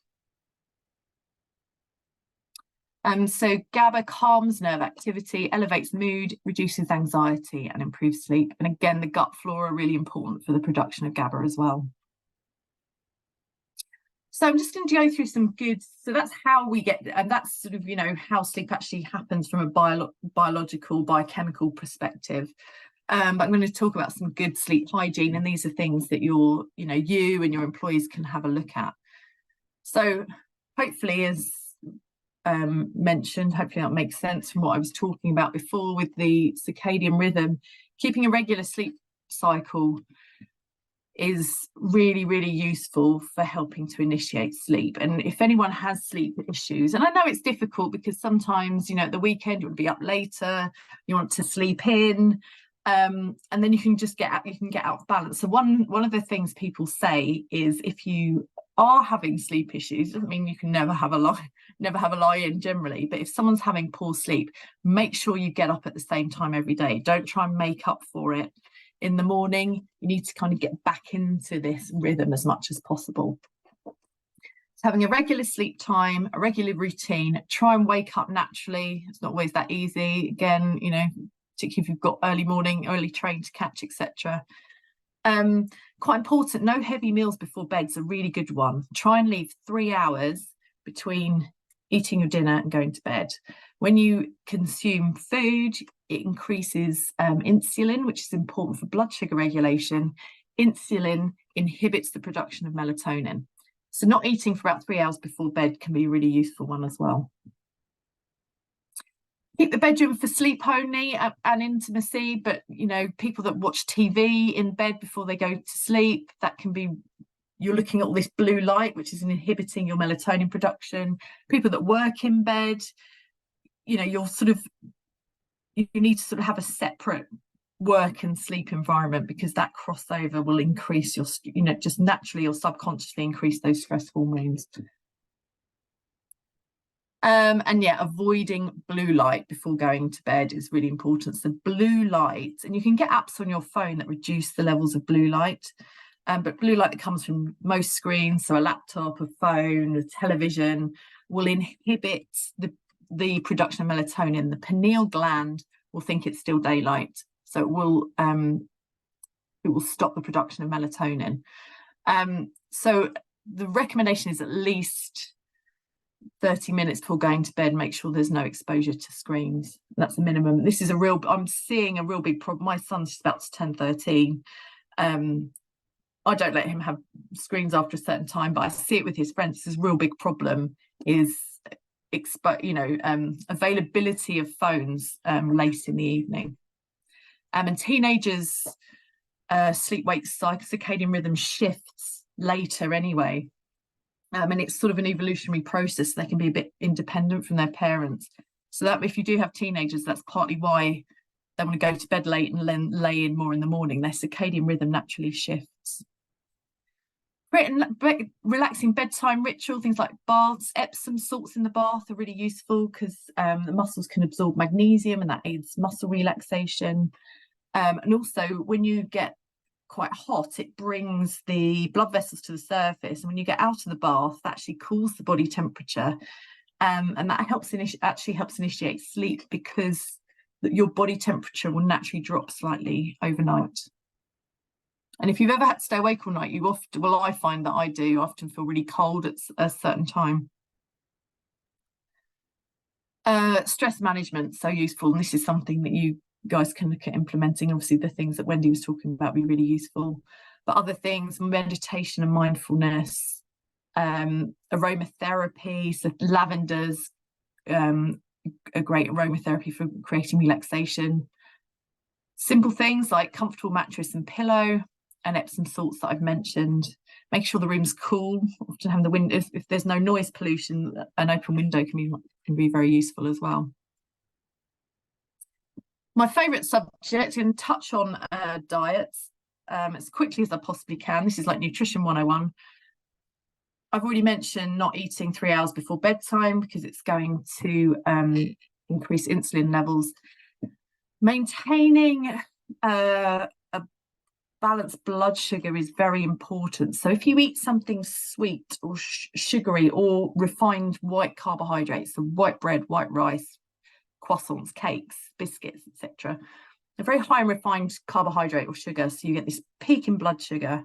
Speaker 3: So GABA calms nerve activity, elevates mood, reduces anxiety, and improves sleep. And again, the gut flora are really important for the production of GABA as well. So I'm just going to go through some good, so that's how we get, and that's sort of, how sleep actually happens from a biological, biochemical perspective. But I'm going to talk about some good sleep hygiene, and these are things that you and your employees can have a look at. So hopefully, as mentioned, hopefully that makes sense from what I was talking about before with the circadian rhythm. Keeping a regular sleep cycle is really, really useful for helping to initiate sleep. And if anyone has sleep issues, and I know it's difficult because sometimes, at the weekend you want to be up later, you want to sleep in, and then you can just get out of balance. So one of the things people say is if you are having sleep issues, doesn't mean you can never have a lie in generally, but if someone's having poor sleep, make sure you get up at the same time every day. Don't try and make up for it in the morning. You need to kind of get back into this rhythm as much as possible. So having a regular sleep time, a regular routine, try and wake up naturally. It's not always that easy. Again, particularly if you've got early train to catch, etc. Quite important, no heavy meals before bed's a really good one. Try and leave 3 hours between eating your dinner and going to bed. When you consume food, it increases insulin, which is important for blood sugar regulation. Insulin inhibits the production of melatonin. So not eating for about 3 hours before bed can be a really useful one as well. Keep the bedroom for sleep only and intimacy, but you know, people that watch TV in bed before they go to sleep, that can be, you're looking at all this blue light, which is inhibiting your melatonin production. People that work in bed, you know, you need to sort of have a separate work and sleep environment, because that crossover will increase your, you know, just naturally or subconsciously increase those stress hormones. And yeah, avoiding blue light before going to bed is really important. So blue light, and you can get apps on your phone that reduce the levels of blue light, but blue light that comes from most screens, so a laptop, a phone, a television, will inhibit the production of melatonin. The pineal gland will think it's still daylight, so it will stop the production of melatonin. So the recommendation is at least 30 minutes before going to bed, make sure there's no exposure to screens. That's the minimum. This is I'm seeing a real big problem. My son's just about to turn 13. I don't let him have screens after a certain time, but I see it with his friends. This is a real big problem, is availability of phones late in the evening. And teenagers sleep-wake circadian rhythm shifts later anyway. And it's sort of an evolutionary process. They can be a bit independent from their parents. So that if you do have teenagers, that's partly why they want to go to bed late and then lay in more in the morning. Their circadian rhythm naturally shifts. Relaxing bedtime ritual, things like baths. Epsom salts in the bath are really useful because the muscles can absorb magnesium, and that aids muscle relaxation. And also when you get quite hot, it brings the blood vessels to the surface, and when you get out of the bath, that actually cools the body temperature, and that helps initiate sleep, because your body temperature will naturally drop slightly overnight. And if you've ever had to stay awake all night, I find that I often feel really cold at a certain time. Stress management, so useful, and this is something that you guys can look at implementing. Obviously the things that Wendy was talking about be really useful, but other things, meditation and mindfulness, aromatherapy, so lavender's a great aromatherapy for creating relaxation. Simple things like comfortable mattress and pillow, and Epsom salts that I've mentioned. Make sure the room's cool. Often having the window, if there's no noise pollution, an open window can be very useful as well. My favourite subject, and touch on diets as quickly as I possibly can. This is like nutrition 101. I've already mentioned not eating 3 hours before bedtime, because it's going to increase insulin levels. Maintaining a balanced blood sugar is very important. So if you eat something sweet or sugary or refined white carbohydrates, so white bread, white rice, croissants, cakes, biscuits, etc., they're very high in refined carbohydrate or sugar, so you get this peak in blood sugar.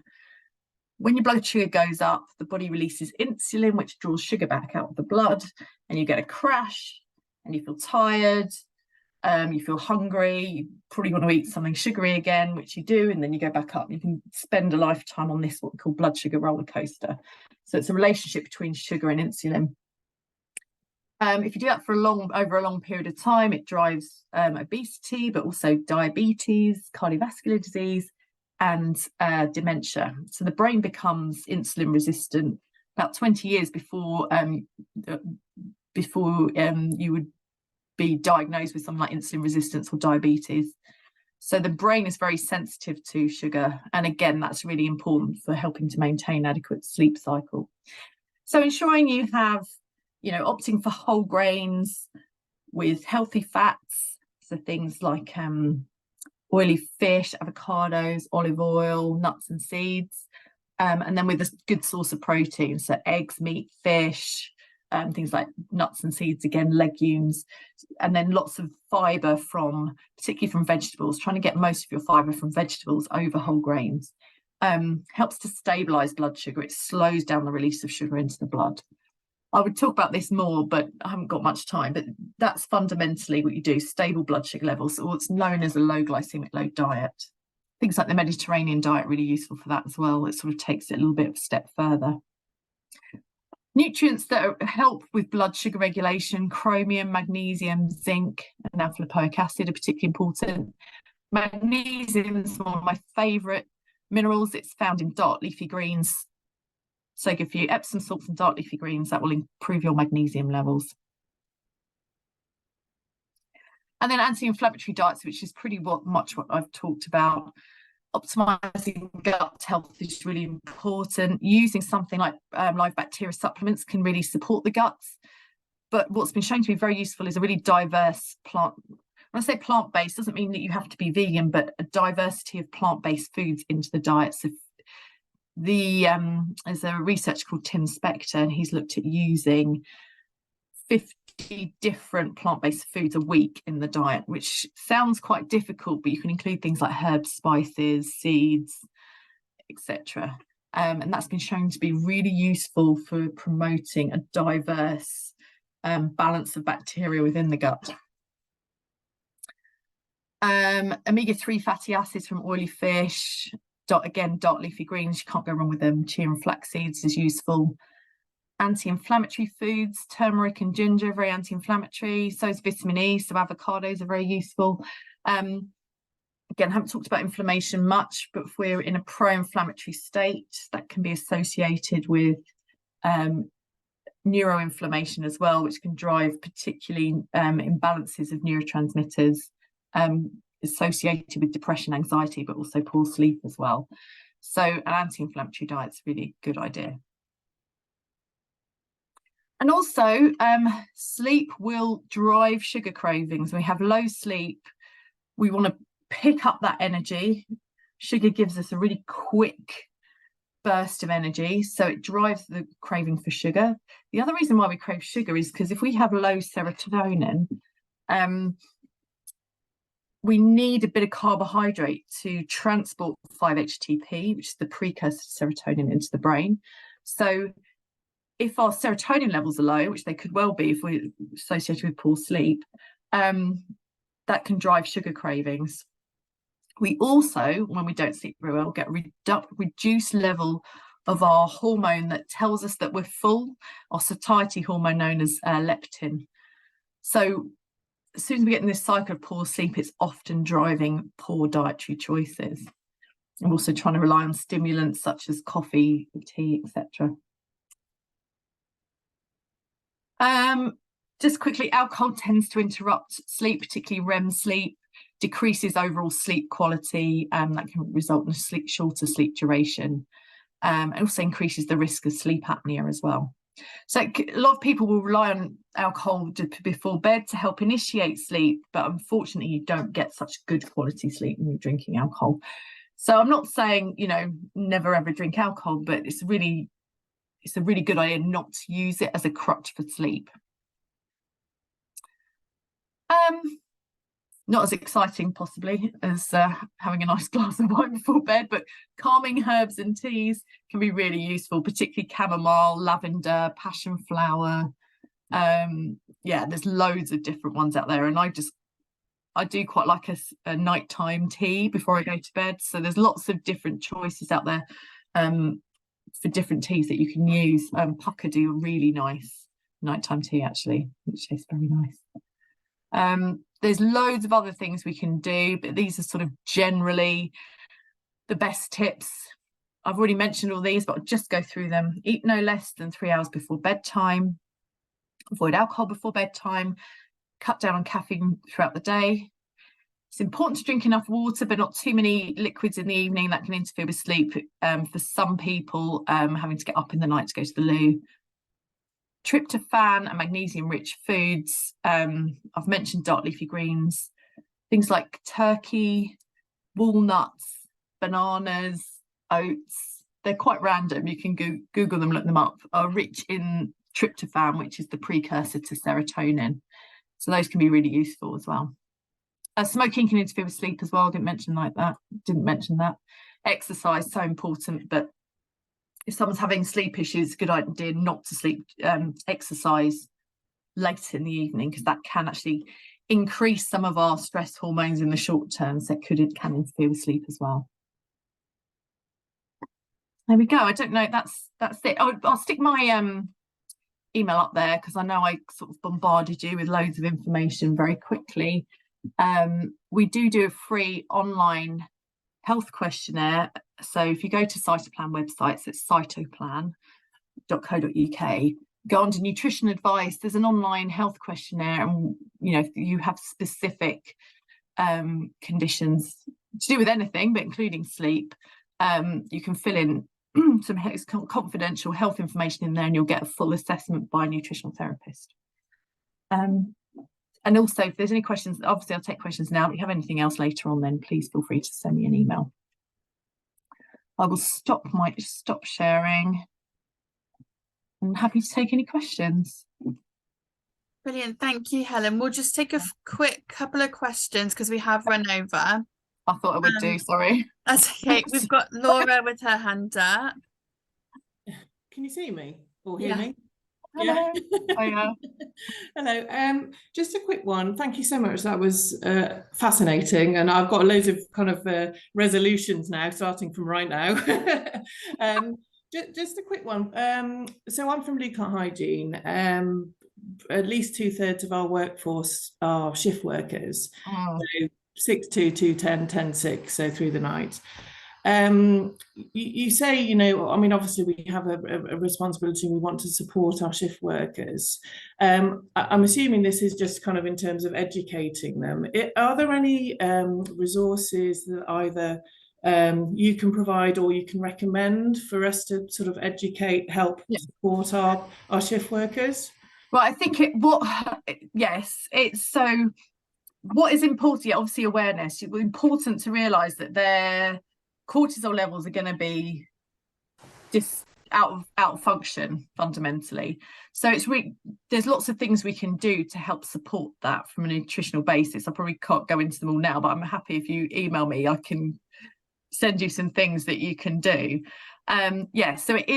Speaker 3: When your blood sugar goes up, the body releases insulin, which draws sugar back out of the blood, and you get a crash, and you feel tired, you feel hungry, you probably want to eat something sugary again, which you do, and then you go back up. You can spend a lifetime on this, what we call blood sugar roller coaster. So it's a relationship between sugar and insulin. If you do that for over a long period of time, it drives obesity, but also diabetes, cardiovascular disease, and dementia. So the brain becomes insulin resistant about 20 years before you would be diagnosed with something like insulin resistance or diabetes. So the brain is very sensitive to sugar, and again, that's really important for helping to maintain adequate sleep cycle. So ensuring you have, opting for whole grains with healthy fats, so things like oily fish, avocados, olive oil, nuts and seeds, and then with a good source of protein, so eggs, meat, fish, things like nuts and seeds, again, legumes, and then lots of fibre particularly from vegetables. Trying to get most of your fibre from vegetables over whole grains helps to stabilise blood sugar. It slows down the release of sugar into the blood. I would talk about this more, but I haven't got much time, but that's fundamentally what you do, stable blood sugar levels, or what's known as a low glycemic load diet. Things like the Mediterranean diet are really useful for that as well. It sort of takes it a little bit of a step further. Nutrients that help with blood sugar regulation: chromium, magnesium, zinc, and alpha-lipoic acid are particularly important. Magnesium is one of my favourite minerals. It's found in dark leafy greens. So good for you. Epsom salts and dark leafy greens, that will improve your magnesium levels. And then anti-inflammatory diets, which is pretty much what I've talked about. Optimizing gut health is really important. Using something like live bacteria supplements can really support the guts. But what's been shown to be very useful is a really diverse plant. When I say plant-based, doesn't mean that you have to be vegan, but a diversity of plant-based foods into the diet. So there's a researcher called Tim Spector, and he's looked at using 50 different plant-based foods a week in the diet, which sounds quite difficult, but you can include things like herbs, spices, seeds, etc. And that's been shown to be really useful for promoting a diverse balance of bacteria within the gut. Omega-3 fatty acids from oily fish, again, dark leafy greens, you can't go wrong with them. Chia and flax seeds is useful. Anti-inflammatory foods, turmeric and ginger, very anti-inflammatory. So is vitamin E, so avocados are very useful. Again, I haven't talked about inflammation much, but if we're in a pro-inflammatory state, that can be associated with neuroinflammation as well, which can drive particularly imbalances of neurotransmitters associated with depression, anxiety, but also poor sleep as well. So an anti-inflammatory diet is really a good idea. And also, sleep will drive sugar cravings. When we have low sleep, we want to pick up that energy. Sugar gives us a really quick burst of energy, so it drives the craving for sugar. The other reason why we crave sugar is because if we have low serotonin, we need a bit of carbohydrate to transport 5-HTP, which is the precursor to serotonin, into the brain. So if our serotonin levels are low, which they could well be if we're associated with poor sleep, that can drive sugar cravings. We also, when we don't sleep very well, get a reduced level of our hormone that tells us that we're full, our satiety hormone known as leptin. So as soon as we get in this cycle of poor sleep, it's often driving poor dietary choices. I'm also trying to rely on stimulants such as coffee, tea, etc. Just quickly, alcohol tends to interrupt sleep, particularly REM sleep, decreases overall sleep quality, that can result in a shorter sleep duration, and also increases the risk of sleep apnea as well. So a lot of people will rely on alcohol before bed to help initiate sleep, but unfortunately you don't get such good quality sleep when you're drinking alcohol. So I'm not saying, you know, never ever drink alcohol, but it's a really good idea not to use it as a crutch for sleep. Not as exciting possibly as having a nice glass of wine before bed, but calming herbs and teas can be really useful, particularly chamomile, lavender, passion flower. Yeah, there's loads of different ones out there, and I do quite like a nighttime tea before I go to bed. So there's lots of different choices out there for different teas that you can use. Pukka do a really nice nighttime tea actually, which tastes very nice. There's loads of other things we can do, but these are sort of generally the best tips. I've already mentioned all these, but I'll just go through them. Eat no less than 3 hours before bedtime. Avoid alcohol before bedtime. Cut down on caffeine throughout the day. It's important to drink enough water, but not too many liquids in the evening. That can interfere with sleep. For some people, having to get up in the night to go to the loo. Tryptophan and magnesium-rich foods. I've mentioned dark leafy greens. Things like turkey, walnuts, bananas, oats. They're quite random. You can Google them, look them up. Are rich in tryptophan, which is the precursor to serotonin. So those can be really useful as well. Smoking can interfere with sleep as well. Didn't mention that. Exercise, so important, but if someone's having sleep issues, it's a good idea not to exercise late in the evening, because that can actually increase some of our stress hormones in the short term, so it can interfere with sleep as well. There we go. I don't know, that's it. I'll stick my email up there because I know I sort of bombarded you with loads of information very quickly. We do a free online health questionnaire. So if you go to Cytoplan websites, it's cytoplan.co.uk, go on to nutrition advice, there's an online health questionnaire, and if you have specific conditions to do with anything but including sleep, you can fill in some confidential health information in there, and you'll get a full assessment by a nutritional therapist. And also, if there's any questions, obviously I'll take questions now, but if you have anything else later on, then please feel free to send me an email. I will stop sharing. I'm happy to take any questions.
Speaker 1: Brilliant, thank you, Helen. We'll just take a quick couple of questions because we have run over.
Speaker 3: I thought I would do, sorry.
Speaker 1: That's okay. We've got Laura with her hand up.
Speaker 5: Can you see me or hear me?
Speaker 3: Hello.
Speaker 5: Yeah. Hello. Just a quick one. Thank you so much. That was fascinating, and I've got loads of kind of resolutions now, starting from right now. Just a quick one. So I'm from Lucan Hygiene. At least 2/3 of our workforce are shift workers. So 6 to 2:10, 10-6, so through the night. You say, I mean, obviously we have a responsibility, we want to support our shift workers. I'm assuming this is just kind of in terms of educating them. Are there any resources that either you can provide or you can recommend for us to sort of educate, help support our shift workers?
Speaker 3: Well, I think it's so what is important, obviously awareness. It's important to realise that their cortisol levels are going to be just out of function fundamentally. So there's lots of things we can do to help support that from a nutritional basis. I probably can't go into them all now, but I'm happy if you email me, I can send you some things that you can do. So it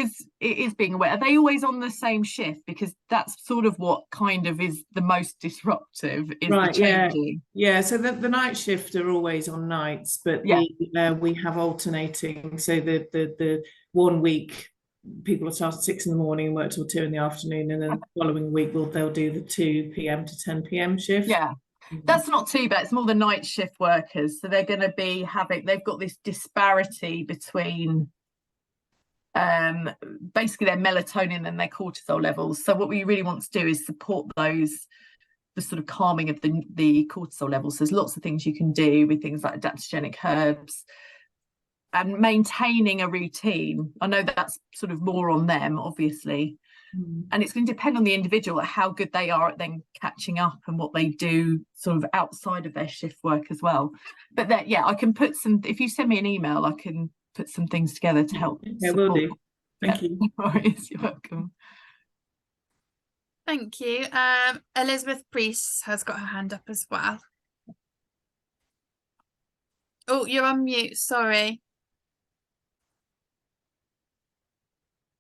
Speaker 3: is being aware. Are they always on the same shift? Because that's sort of what kind of is the most disruptive, is right, the changing.
Speaker 5: Yeah. So the night shift are always on nights, but we have alternating. So the 1 week people will start at 6 in the morning and work till 2 in the afternoon, and then the following week they'll do the 2 p.m. to 10 p.m. shift. Yeah.
Speaker 3: That's not too bad. It's more the night shift workers. So they're going to be they've got this disparity between basically their melatonin and their cortisol levels. So what we really want to do is support the sort of calming of the cortisol levels. So there's lots of things you can do with things like adaptogenic herbs and maintaining a routine. I know that's sort of more on them, obviously. And it's going to depend on the individual, how good they are at then catching up and what they do sort of outside of their shift work as well. But I can put some, if you send me an email, I can put some things together to help.
Speaker 5: Yeah, will do. Thank you.
Speaker 3: No worries, you're welcome.
Speaker 1: Thank you. Elizabeth Priest has got her hand up as well. Oh, you're on mute, sorry.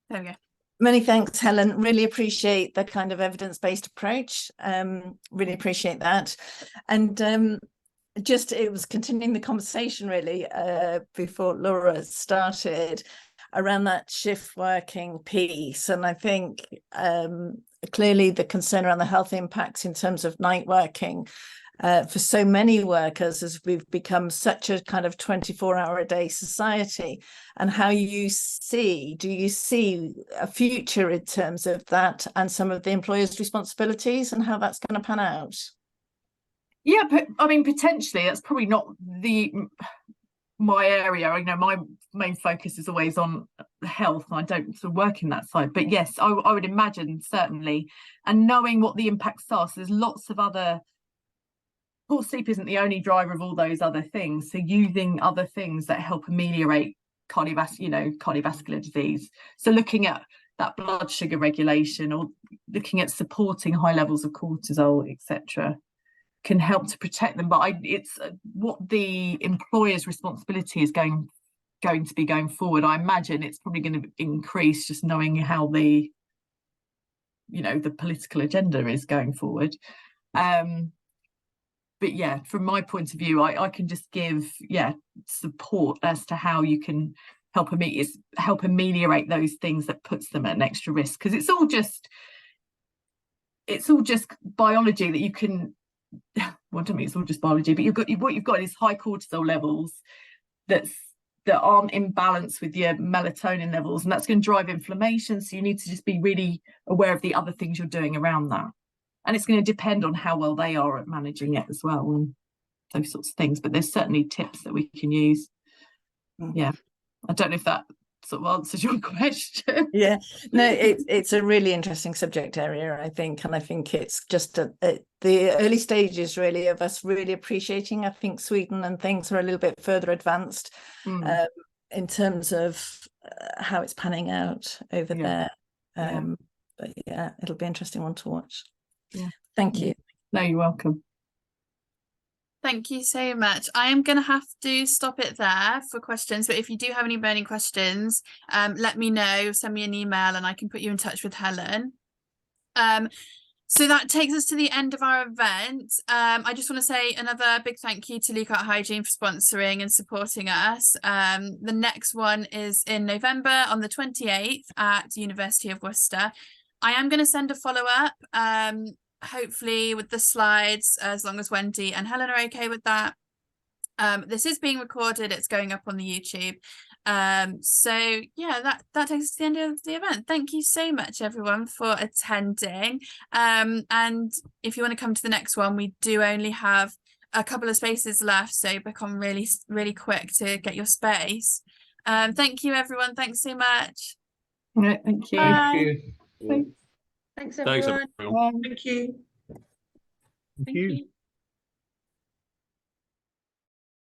Speaker 1: There we go.
Speaker 6: Many thanks, Helen. Really appreciate the kind of evidence-based approach. Really appreciate that. And it was continuing the conversation really before Laura started around that shift working piece. And I think clearly the concern around the health impacts in terms of night working for so many workers, as we've become such a kind of 24-hour-a-day society, and how do you see a future in terms of that and some of the employers' responsibilities and how that's going to pan out?
Speaker 3: Yeah, but I mean, potentially that's probably not my area. My main focus is always on health, and I don't sort of work in that side. But yes, I would imagine, certainly, and knowing what the impacts are. So there's lots of other. Poor sleep isn't the only driver of all those other things. So using other things that help ameliorate cardiovascular disease. So looking at that blood sugar regulation, or looking at supporting high levels of cortisol, etc., can help to protect them. But it's what the employer's responsibility is going to be going forward. I imagine it's probably going to increase, just knowing how the political agenda is going forward. But yeah, from my point of view, I can just give support as to how you can help ameliorate those things that puts them at an extra risk, because it's all just it's all just biology that you can, well, I don't mean it's all just biology, but what you've got is high cortisol levels that aren't in balance with your melatonin levels, and that's going to drive inflammation. So you need to just be really aware of the other things you're doing around that, and it's going to depend on how well they are at managing it as well, and those sorts of things. But there's certainly tips that we can use. Yeah, I don't know if that sort of answers your question.
Speaker 6: Yeah, no, it's a really interesting subject area, I think, and I think it's just the early stages really of us really appreciating. I think Sweden and things are a little bit further advanced in terms of how it's panning out over there. But yeah, it'll be an interesting one to watch.
Speaker 3: Yeah,
Speaker 6: thank you.
Speaker 3: No, you're welcome.
Speaker 1: Thank you so much. I am going to have to stop it there for questions, but if you do have any burning questions, let me know, send me an email and I can put you in touch with Helen. So that takes us to the end of our event. I just want to say another big thank you to Lookout Hygiene for sponsoring and supporting us. The next one is in November on the 28th at University of Worcester. I am going to send a follow-up, hopefully with the slides, as long as Wendy and Helen are okay with that. This is being recorded, it's going up on the YouTube. So yeah, that takes us to the end of the event. Thank you so much everyone for attending, and if you want to come to the next one, we do only have a couple of spaces left, so become really quick to get your space. Thank you everyone, thanks so much.
Speaker 3: Right, thank you.
Speaker 1: Bye.
Speaker 2: Thanks everyone.
Speaker 4: Thanks everyone.
Speaker 5: Thank you.
Speaker 1: Thank you.